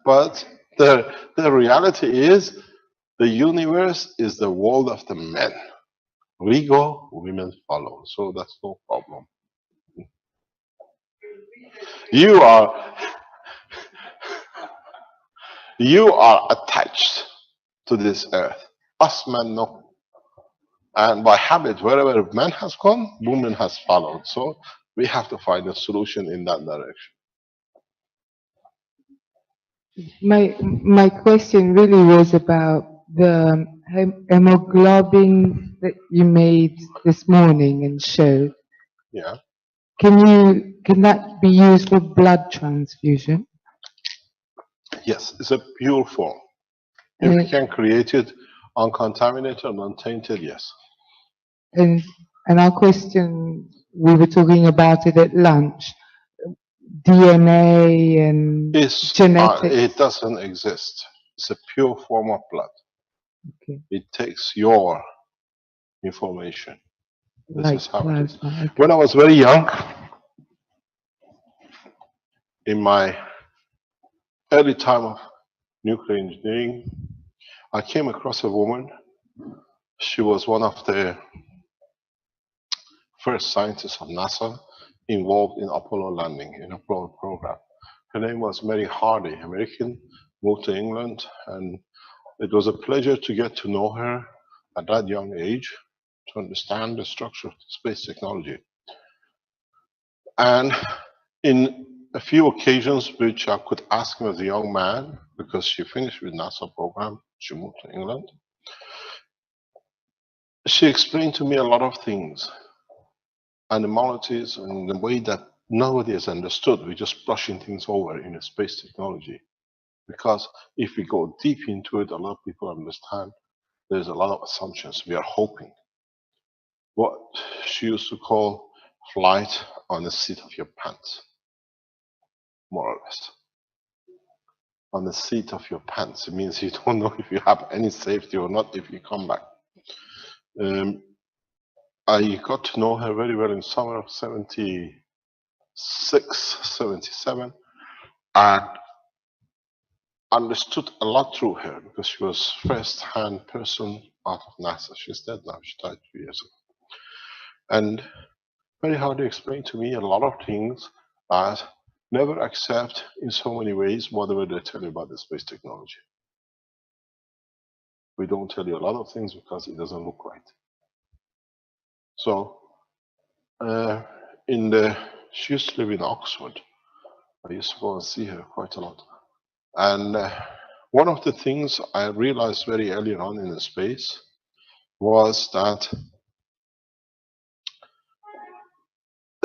But the reality is, the universe is the world of the men. We go, women follow. So that's no problem. You are attached to this earth. Us men, no. And by habit, wherever man has gone, woman has followed. So we have to find a solution in that direction. My question really was about the hemoglobin that you made this morning and showed. Yeah. Can that be used for blood transfusion? Yes, it's a pure form. If we can create it uncontaminated and untainted, yes. And our question, we were talking about it at lunch, DNA and genetics. It doesn't exist. It's a pure form of blood. Okay. It takes your information. This Like is how it is. plasma. When I was very young, in my early time of nuclear engineering, I came across a woman. She was one of the first scientists of NASA involved in Apollo landing, in Apollo program. Her name was Mary Hardy, American, moved to England, and it was a pleasure to get to know her at that young age, to understand the structure of space technology. And in a few occasions which I could ask him as a young man, because she finished with NASA program, she moved to England, she explained to me a lot of things, animalities, and the way that nobody has understood. We're just brushing things over in a space technology. Because if we go deep into it, a lot of people understand there's a lot of assumptions. We are hoping. What she used to call flight on the seat of your pants, more or less. On the seat of your pants. It means you don't know if you have any safety or not if you come back. I got to know her very well in summer of 76, 77, and understood a lot through her because she was first-hand person out of NASA. She's dead now. She died 2 years ago. And very hard to explain to me a lot of things that never accept in so many ways whatever they tell you about the space technology. We don't tell you a lot of things because it doesn't look right. So, she used to live in Oxford. I used to go and see her quite a lot. And one of the things I realized very early on in the space was that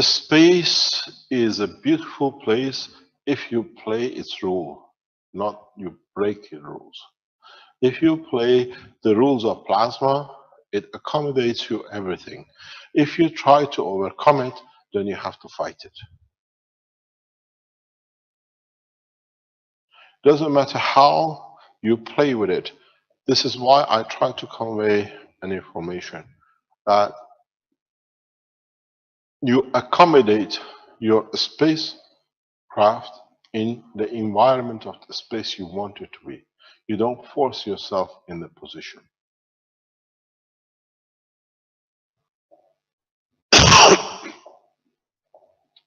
space is a beautiful place if you play its rule, not you break the rules. If you play the rules of plasma, it accommodates you everything. If you try to overcome it, then you have to fight it. Doesn't matter how you play with it. This is why I try to convey an information that you accommodate your spacecraft in the environment of the space you want it to be. You don't force yourself in the position.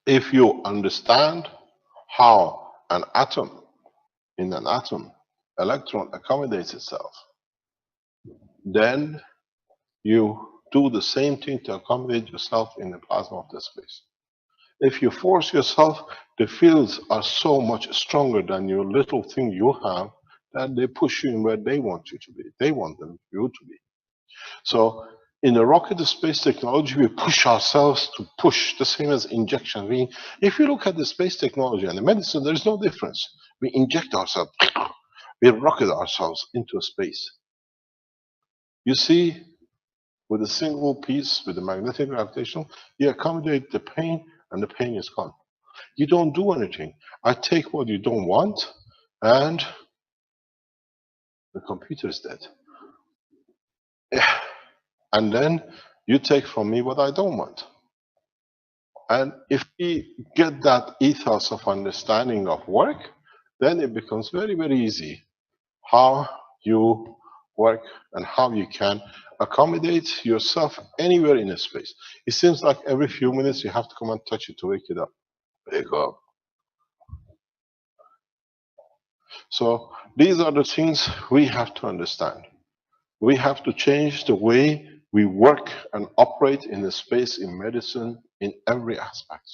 If you understand how an atom, in an atom, electron accommodates itself, then you do the same thing to accommodate yourself in the plasma of the space. If you force yourself, the fields are so much stronger than your little thing you have that they push you in where they want you to be. They want you to be. So in the rocket space technology, we push ourselves to push, the same as injection. If you look at the space technology and the medicine, there is no difference. We inject ourselves, we rocket ourselves into space. You see, with a single piece, with the magnetic gravitational, you accommodate the pain and the pain is gone. You don't do anything. I take what you don't want and the computer is dead. And then you take from me what I don't want. And if we get that ethos of understanding of work, then it becomes very, very easy how you work and how you can accommodate yourself anywhere in a space. It seems like every few minutes you have to come and touch it to wake it up. Wake up. So these are the things we have to understand. We have to change the way we work and operate in the space, in medicine, in every aspect.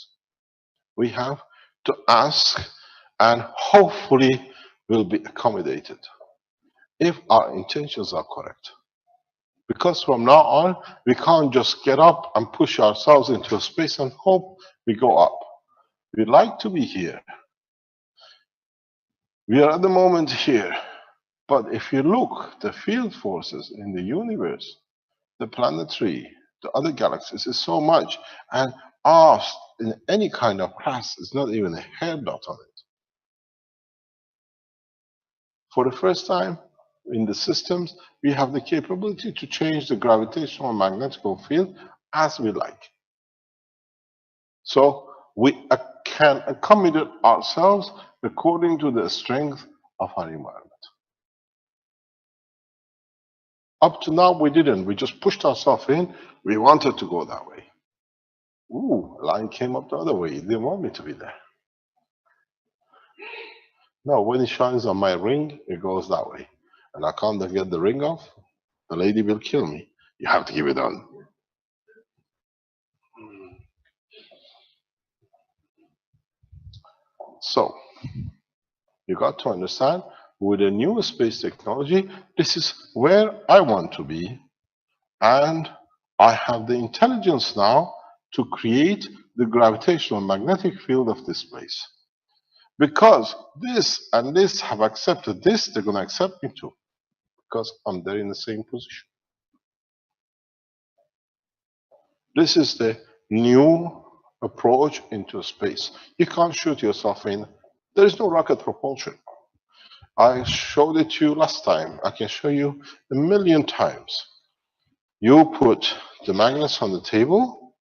We have to ask and hopefully will be accommodated if our intentions are correct. Because from now on, we can't just get up and push ourselves into a space and hope we go up. We like to be here. We are at the moment here. But if you look, the field forces in the universe, the planetary, the other galaxies is so much. And ours, in any kind of class, is not even a hair dot on it. For the first time in the systems, we have the capability to change the gravitational and magnetic field as we like. So we can accommodate ourselves according to the strength of our environment. Up to now, we didn't. We just pushed ourselves in. We wanted to go that way. Ooh, a line came up the other way. It didn't want me to be there. No, when it shines on my ring, it goes that way. And I can't get the ring off. The lady will kill me. You have to give it on. So, you got to understand, with the new space technology, this is where I want to be. And I have the intelligence now to create the gravitational magnetic field of this place. Because this and this have accepted this, they're going to accept me too. Because I'm there in the same position. This is the new approach into space. You can't shoot yourself in. There is no rocket propulsion. I showed it to you last time. I can show you 1,000,000 times. You put the magnets on the table.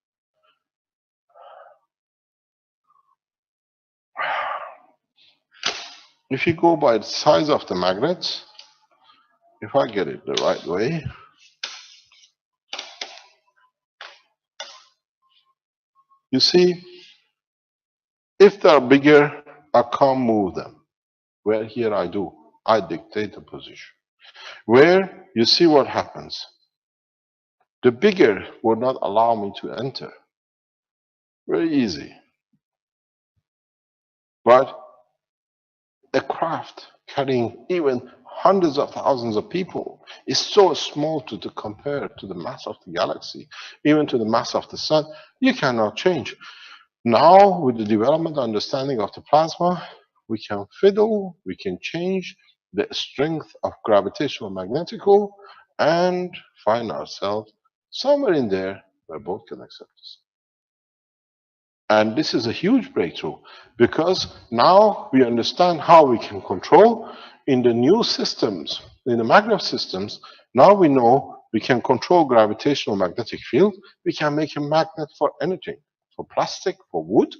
If you go by the size of the magnets, if I get it the right way, you see, if they're bigger, I can't move them. Where here I do. I dictate the position. Where you see what happens. The bigger will not allow me to enter. Very easy. But a craft carrying even hundreds of thousands of people is so small to compare to the mass of the galaxy, even to the mass of the sun, you cannot change. Now, with the development and understanding of the plasma, we can fiddle, we can change the strength of gravitational magnetical and find ourselves somewhere in there where both can accept us. And this is a huge breakthrough because now we understand how we can control in the new systems, in the magnet systems. Now we know we can control gravitational magnetic field. We can make a magnet for anything, for plastic, for wood.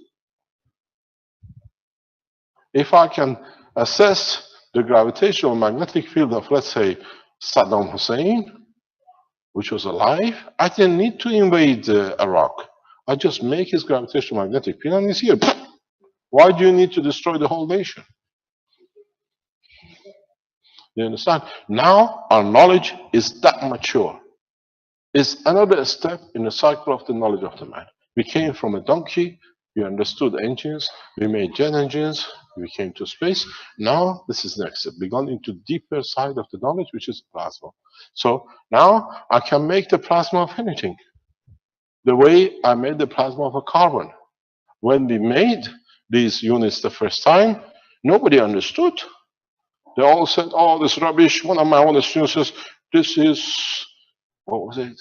If I can assess the gravitational magnetic field of, let's say, Saddam Hussein, which was alive, I didn't need to invade Iraq. I just make his gravitational magnetic field and he's here. Why do you need to destroy the whole nation? You understand? Now our knowledge is that mature. It's another step in the cycle of the knowledge of the man. We came from a donkey, we understood engines, we made jet engines, we came to space. Now this is next step. We gone into deeper side of the knowledge, which is plasma. So now I can make the plasma of anything. The way I made the plasma of a carbon. When we made these units the first time, nobody understood. They all said, oh, this rubbish. One of my own students says, this is, what was it?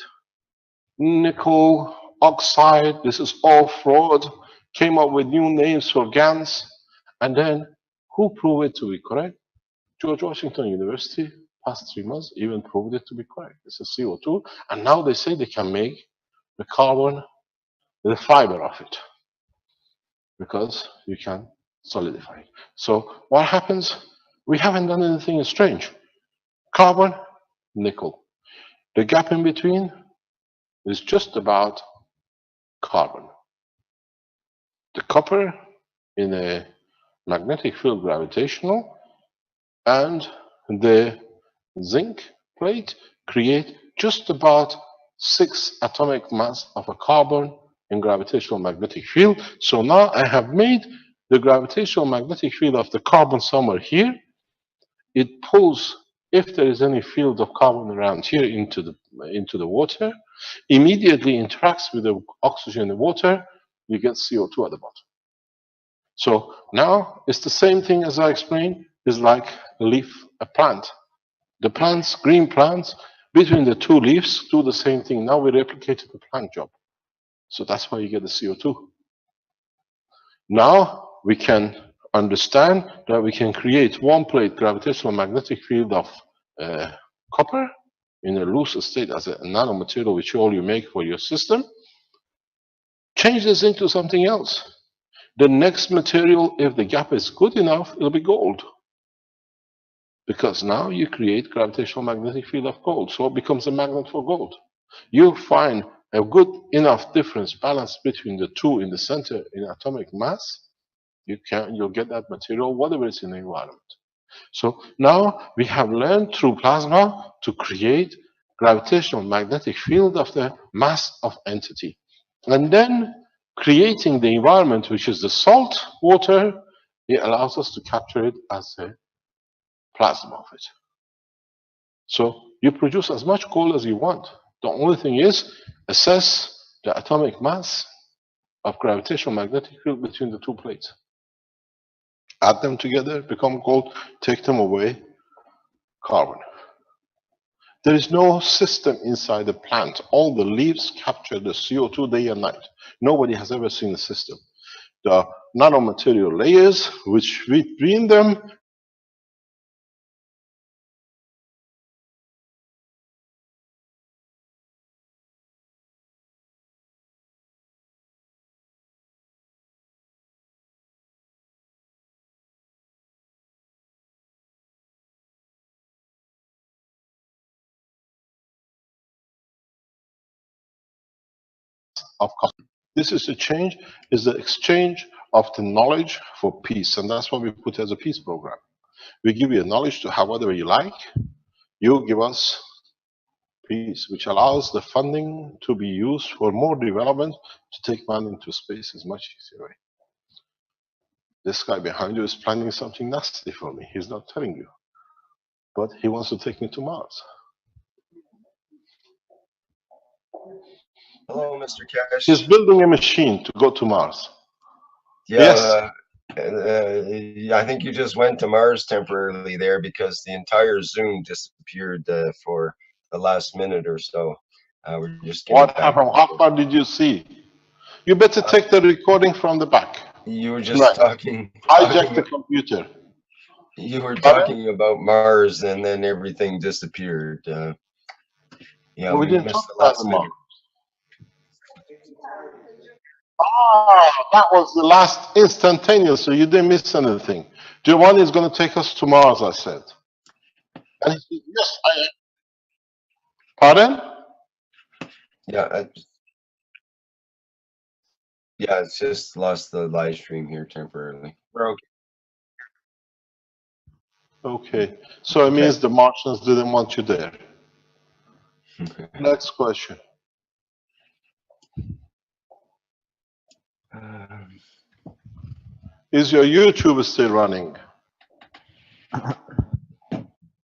Nickel oxide. This is all fraud. Came up with new names for GANs. And then who proved it to be correct? George Washington University, past 3 months, even proved it to be correct. It's a CO2. And now they say they can make the carbon, the fiber of it. Because you can solidify it. So what happens? We haven't done anything strange. Carbon, nickel. The gap in between is just about carbon. The copper in a magnetic field gravitational and the zinc plate create just about 6 atomic mass of a carbon in gravitational magnetic field. So now I have made the gravitational magnetic field of the carbon somewhere here. It pulls, if there is any field of carbon around here, into the water, immediately interacts with the oxygen in the water, you get CO2 at the bottom. So now it's the same thing as I explained. It's like a leaf, a plant. The plants, green plants, between the 2 leaves do the same thing. Now we replicated the plant job. So that's why you get the CO2. Now we can understand that we can create one plate gravitational magnetic field of copper in a loose state as a nanomaterial, which all you make for your system. Change this into something else. The next material, if the gap is good enough, it'll be gold. Because now you create gravitational magnetic field of gold. So it becomes a magnet for gold. You find a good enough difference balance between the 2 in the center in atomic mass, you'll get that material, whatever is in the environment. So now we have learned through plasma to create gravitational magnetic field of the mass of entity. And then creating the environment, which is the salt water, it allows us to capture it as a plasma of it. So you produce as much gold as you want. The only thing is assess the atomic mass of gravitational magnetic field between the 2 plates. Add them together, become gold, take them away, carbon. There is no system inside the plant. All the leaves capture the CO2 day and night. Nobody has ever seen a system. The nanomaterial layers, which between them of cosmos. This is the change, is the exchange of the knowledge for peace. And that's what we put as a peace program. We give you knowledge to have whatever you like. You give us peace, which allows the funding to be used for more development to take man into space is much easier way. This guy behind you is planning something nasty for me. He's not telling you. But he wants to take me to Mars. Hello, Mr. Kesh. He's building a machine to go to Mars. Yeah, yes. I think you just went to Mars temporarily there because the entire Zoom disappeared for the last minute or so. We're just getting What happened? How far did you see? You better take the recording from the back. You were just talking. Hijack the computer. You were talking about Mars, and then everything disappeared. Yeah, well, we didn't missed talk the about last the minute. That was the last instantaneous, so you didn't miss anything. Giovanni is going to take us to Mars, I said. And he said, yes, I am. Pardon? Yeah, yeah, it's just lost the live stream here temporarily. We're okay. Okay, so it means the Martians didn't want you there. Next question. Is your YouTube still running?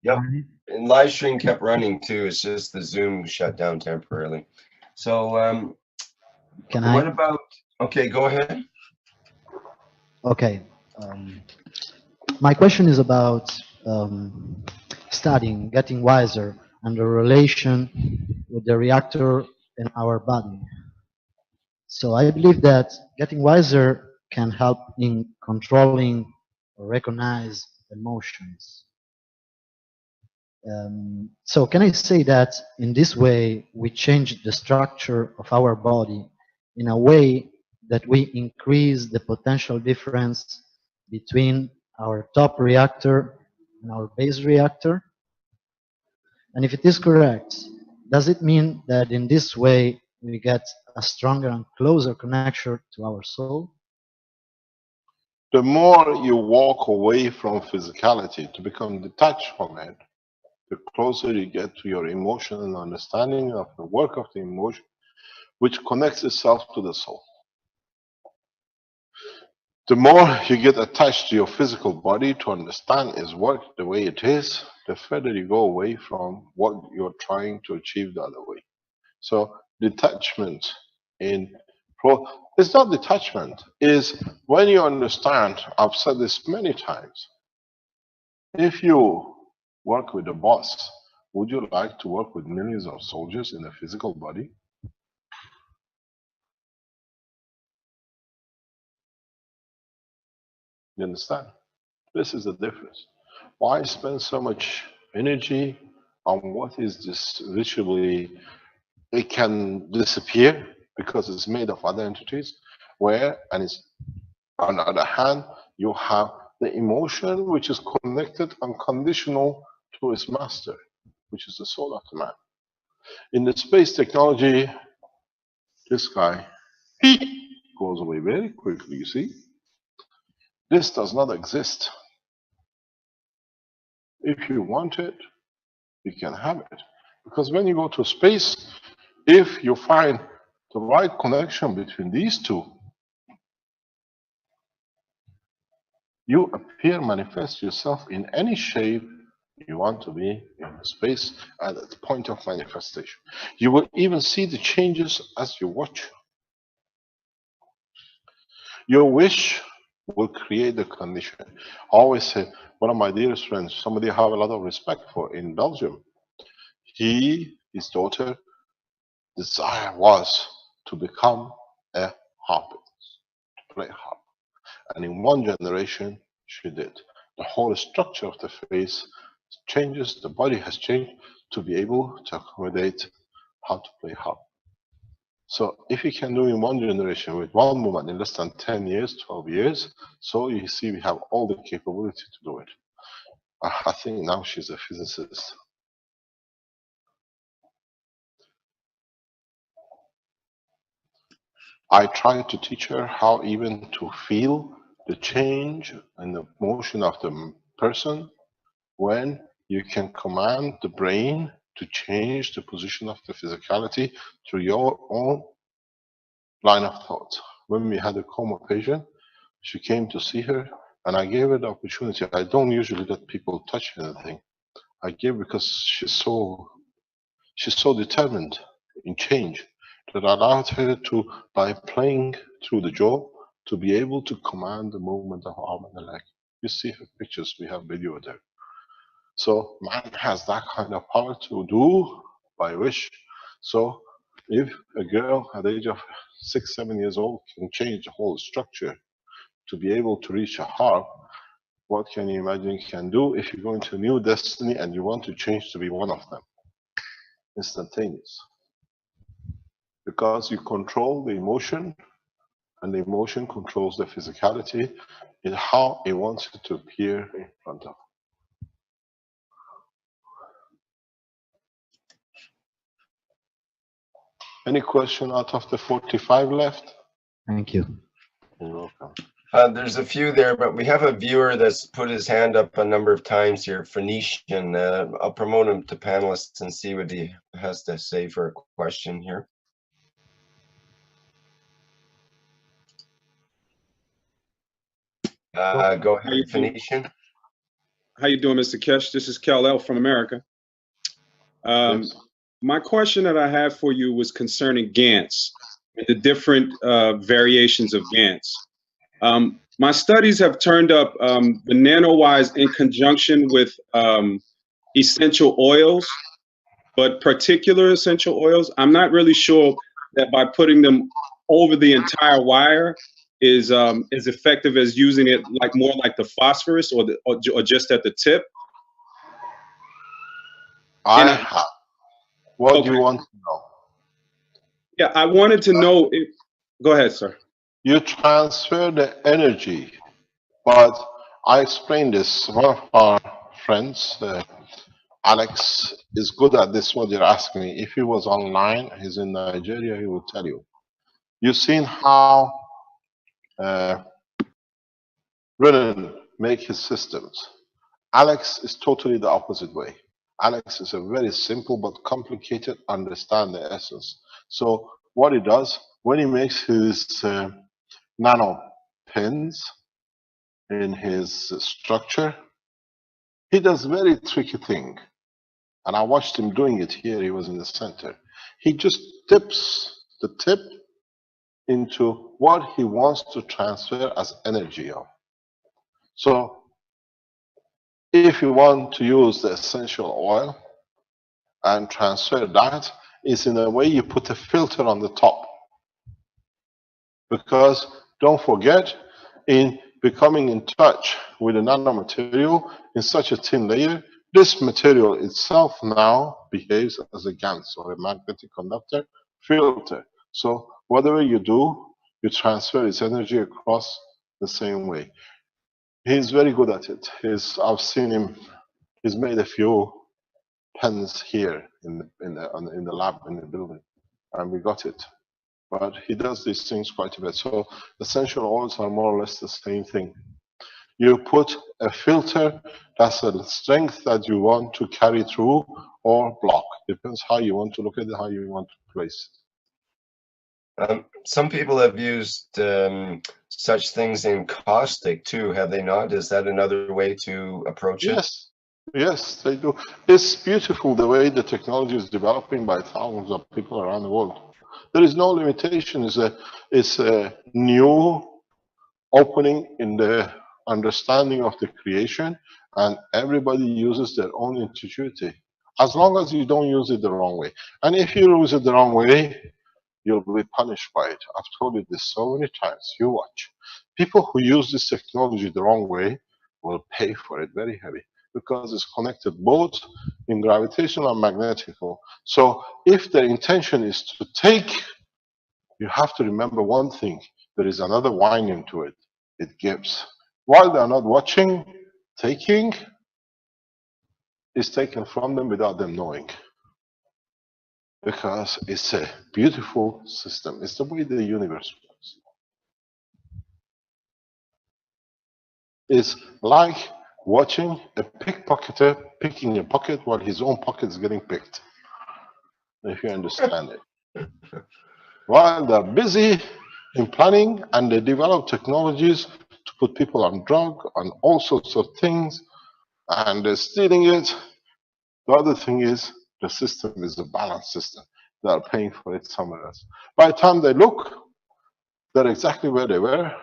Yep, and live stream kept running too. It's just the Zoom shut down temporarily. So, what about? Okay, go ahead. Okay. My question is about studying, getting wiser, and the relation with the reactor in our body. So I believe that getting wiser can help in controlling or recognize emotions. So can I say that in this way we change the structure of our body in a way that we increase the potential difference between our top reactor and our base reactor? And if it is correct, does it mean that in this way we get a stronger and closer connection to our soul? The more you walk away from physicality to become detached from it, the closer you get to your emotion and understanding of the work of the emotion, which connects itself to the soul. The more you get attached to your physical body to understand its work the way it is, the further you go away from what you're trying to achieve the other way. So detachment it's not detachment, is when you understand, I've said this many times, if you work with a boss, would you like to work with millions of soldiers in a physical body? You understand? This is the difference. Why spend so much energy on what is this visually, it can disappear because it's made of other entities, where, and it's, on the other hand, you have the emotion which is connected and conditional to its master, which is the soul of the man. In the space technology, this guy, he goes away very quickly, you see? This does not exist. If you want it, you can have it. Because when you go to space, if you find the right connection between these two, you appear, manifest yourself in any shape you want to be in space at the point of manifestation. You will even see the changes as you watch. Your wish will create the condition. I always say, one of my dearest friends, somebody I have a lot of respect for in Belgium, his daughter, desire was to become a harpist, to play harp. And in one generation, she did. The whole structure of the face changes, the body has changed to be able to accommodate how to play harp. So if you can do in one generation with one woman in less than 10 years, 12 years, so you see we have all the capability to do it. I think now she's a physicist. I tried to teach her how even to feel the change in the motion of the person when you can command the brain to change the position of the physicality through your own line of thought. When we had a coma patient, she came to see her, and I gave her the opportunity. I don't usually let people touch anything. I gave because she's so determined in change that allowed her to, by playing through the jaw, to be able to command the movement of arm and the leg. You see her pictures, we have video there. So man has that kind of power to do by wish. So if a girl at the age of 6, 7 years old can change the whole structure to be able to reach a heart, what can you imagine you can do if you go into a new destiny and you want to change to be one of them? Instantaneous. Because you control the emotion, and the emotion controls the physicality in how it wants it to appear in front of. Any question out of the 45 left? Thank you. You're welcome. There's a few there, but we have a viewer that's put his hand up a number of times here, Phoenician. I'll promote him to panelists and see what he has to say for a question here. Go ahead, Phoenician. How you doing, Mr. Keshe? This is Kel L from America. Yes. My question that I have for you was concerning GANs and the different variations of GANs. My studies have turned up the nanowise in conjunction with essential oils, but particular essential oils. I'm not really sure that by putting them over the entire wire is as effective as using it like more like the phosphorus or just at the tip. What do you want to know? Yeah, I wanted to know if, go ahead, sir. You transfer the energy, but I explained this. One of our friends, Alex, is good at this, what you're asking me. If he was online, he's in Nigeria, he will tell you. You've seen how Brennan make his systems. Alex is totally the opposite way. Alex is a very simple but complicated, understand the essence. So what he does, when he makes his nano pins in his structure, he does very tricky thing. And I watched him doing it here, he was in the center. He just dips the tip into what he wants to transfer as energy of. So if you want to use the essential oil and transfer that, is in a way you put a filter on the top. Because don't forget, in becoming in touch with the nanomaterial in such a thin layer, this material itself now behaves as a GaNs or a magnetic conductor filter. So whatever you do, you transfer its energy across the same way. He's very good at it. I've seen him. He's made a few pens here in the lab in the building, and we got it. But he does these things quite a bit. So essential oils are more or less the same thing. You put a filter that's a strength that you want to carry through or block. Depends how you want to look at it, how you want to place it. Some people have used such things in caustic too, have they not? Is that another way to approach it? Yes, yes, they do. It's beautiful the way the technology is developing by thousands of people around the world. There is no limitation. It's a new opening in the understanding of the creation, and everybody uses their own intuitivity, as long as you don't use it the wrong way. And if you use it the wrong way, you'll be punished by it. I've told you this so many times. You watch. People who use this technology the wrong way will pay for it very heavy, because it's connected both in gravitational and magnetical. So if the intention is to take, you have to remember one thing. There is another winding to it. It gives. While they're not watching, taking is taken from them without them knowing. because it's a beautiful system. It's the way the universe works. It's like watching a pickpocketer picking a pocket while his own pocket is getting picked, if you understand it. While they're busy in planning and they develop technologies to put people on drug, on all sorts of things, and they're stealing it. The other thing is the system is a balanced system. They are paying for it somewhere else. By the time they look, they're exactly where they were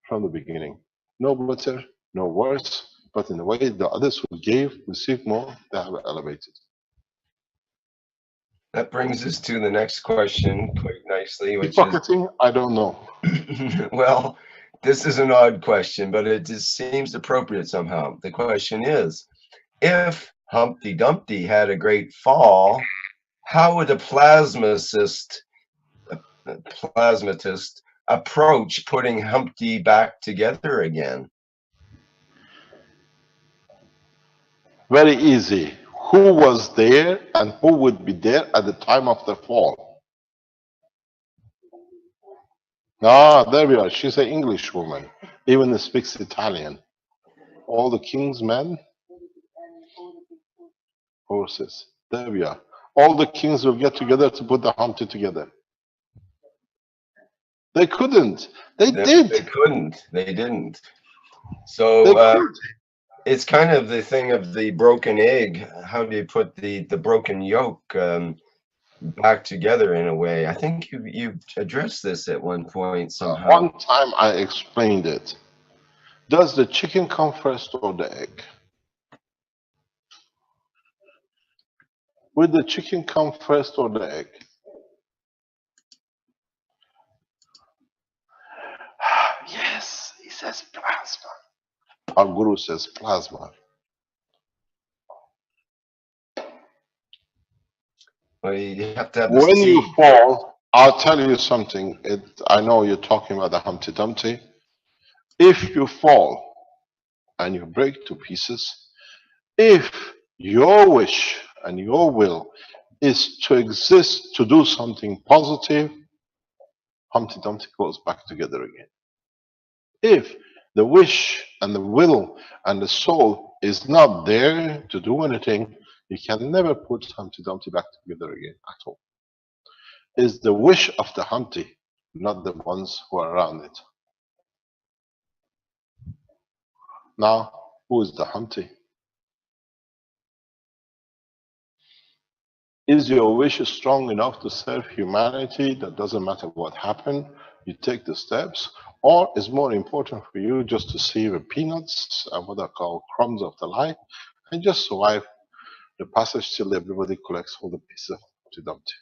from the beginning. No better, no worse, but in a way the others who gave, received more, they have elevated. That brings us to the next question quite nicely, which is, Pickpocketing, I don't know. well, this is an odd question, but it just seems appropriate somehow. The question is, if Humpty Dumpty had a great fall, how would a plasmatist approach putting Humpty back together again? Very easy. Who was there and who would be there at the time of the fall? Ah, there we are. She's an English woman, even speaks Italian. All the king's men, horses. There we are. All the kings will get together to put the Humpty together. They couldn't. They did. They couldn't. They didn't. So it's kind of the thing of the broken egg. How do you put the broken yolk back together in a way? I think you addressed this at one point somehow. One time I explained it. Does the chicken come first or the egg? Would the chicken come first or the egg? Yes, he says plasma. Our guru says plasma. Well, you have to have the When seed. you fall, I'll tell you something. I know you're talking about the Humpty Dumpty. If you fall and you break to pieces, if your wish and your will is to exist, to do something positive, Humpty Dumpty goes back together again. If the wish and the will and the soul is not there to do anything, you can never put Humpty Dumpty back together again at all. It's the wish of the Humpty, not the ones who are around it. Now, who is the Humpty? Is your wish strong enough to serve humanity that doesn't matter what happened, you take the steps? Or is more important for you just to see the peanuts and what I call crumbs of the life and just survive the passage till everybody collects all the pieces of Humpty Dumpty?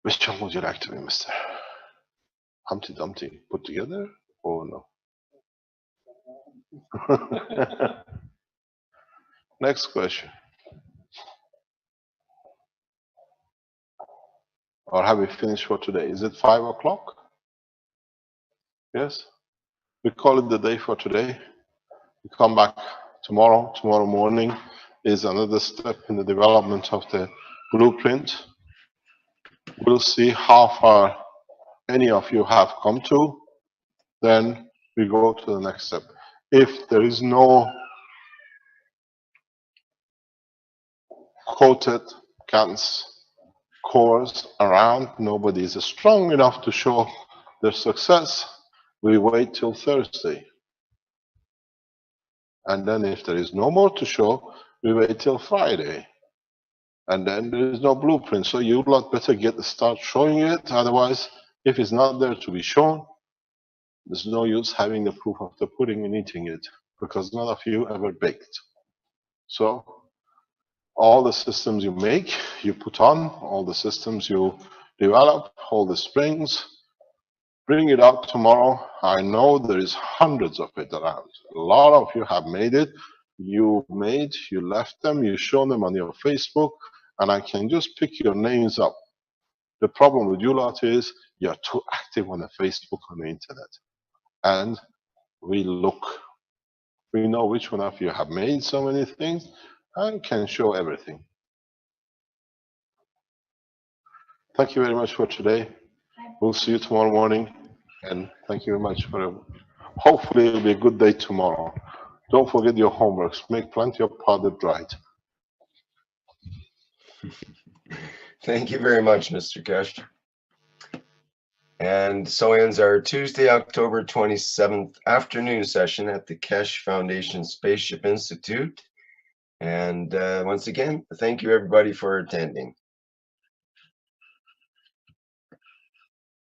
Which one would you like to be, Mr. Humpty Dumpty put together or no? Next question. Or have we finished for today? Is it 5 o'clock? Yes? We call it the day for today. We come back tomorrow. Tomorrow morning is another step in the development of the blueprint. We'll see how far any of you have come to. Then we go to the next step. If there is no quoted GANs cores around, nobody is strong enough to show their success, we wait till Thursday. And then if there is no more to show, we wait till Friday. And then there is no blueprint. So you lot better start showing it. Otherwise, if it's not there to be shown, there's no use having the proof of the pudding and eating it, because none of you ever baked. So all the systems you make, you put on, all the systems you develop, all the springs, bring it out tomorrow. I know there is hundreds of it around. A lot of you have made it. You left them, you show them on your Facebook, and I can just pick your names up. The problem with you lot is you're too active on the Facebook, on the internet. And we look. We know which one of you have made so many things and can show everything. Thank you very much for today. We'll see you tomorrow morning. And thank you very much for hopefully it'll be a good day tomorrow. Don't forget your homeworks. Make plenty of powdered dried. Thank you very much, Mr. Keshe. And so ends our Tuesday, October 27th afternoon session at the KESHE Foundation Spaceship Institute. And once again, thank you everybody for attending.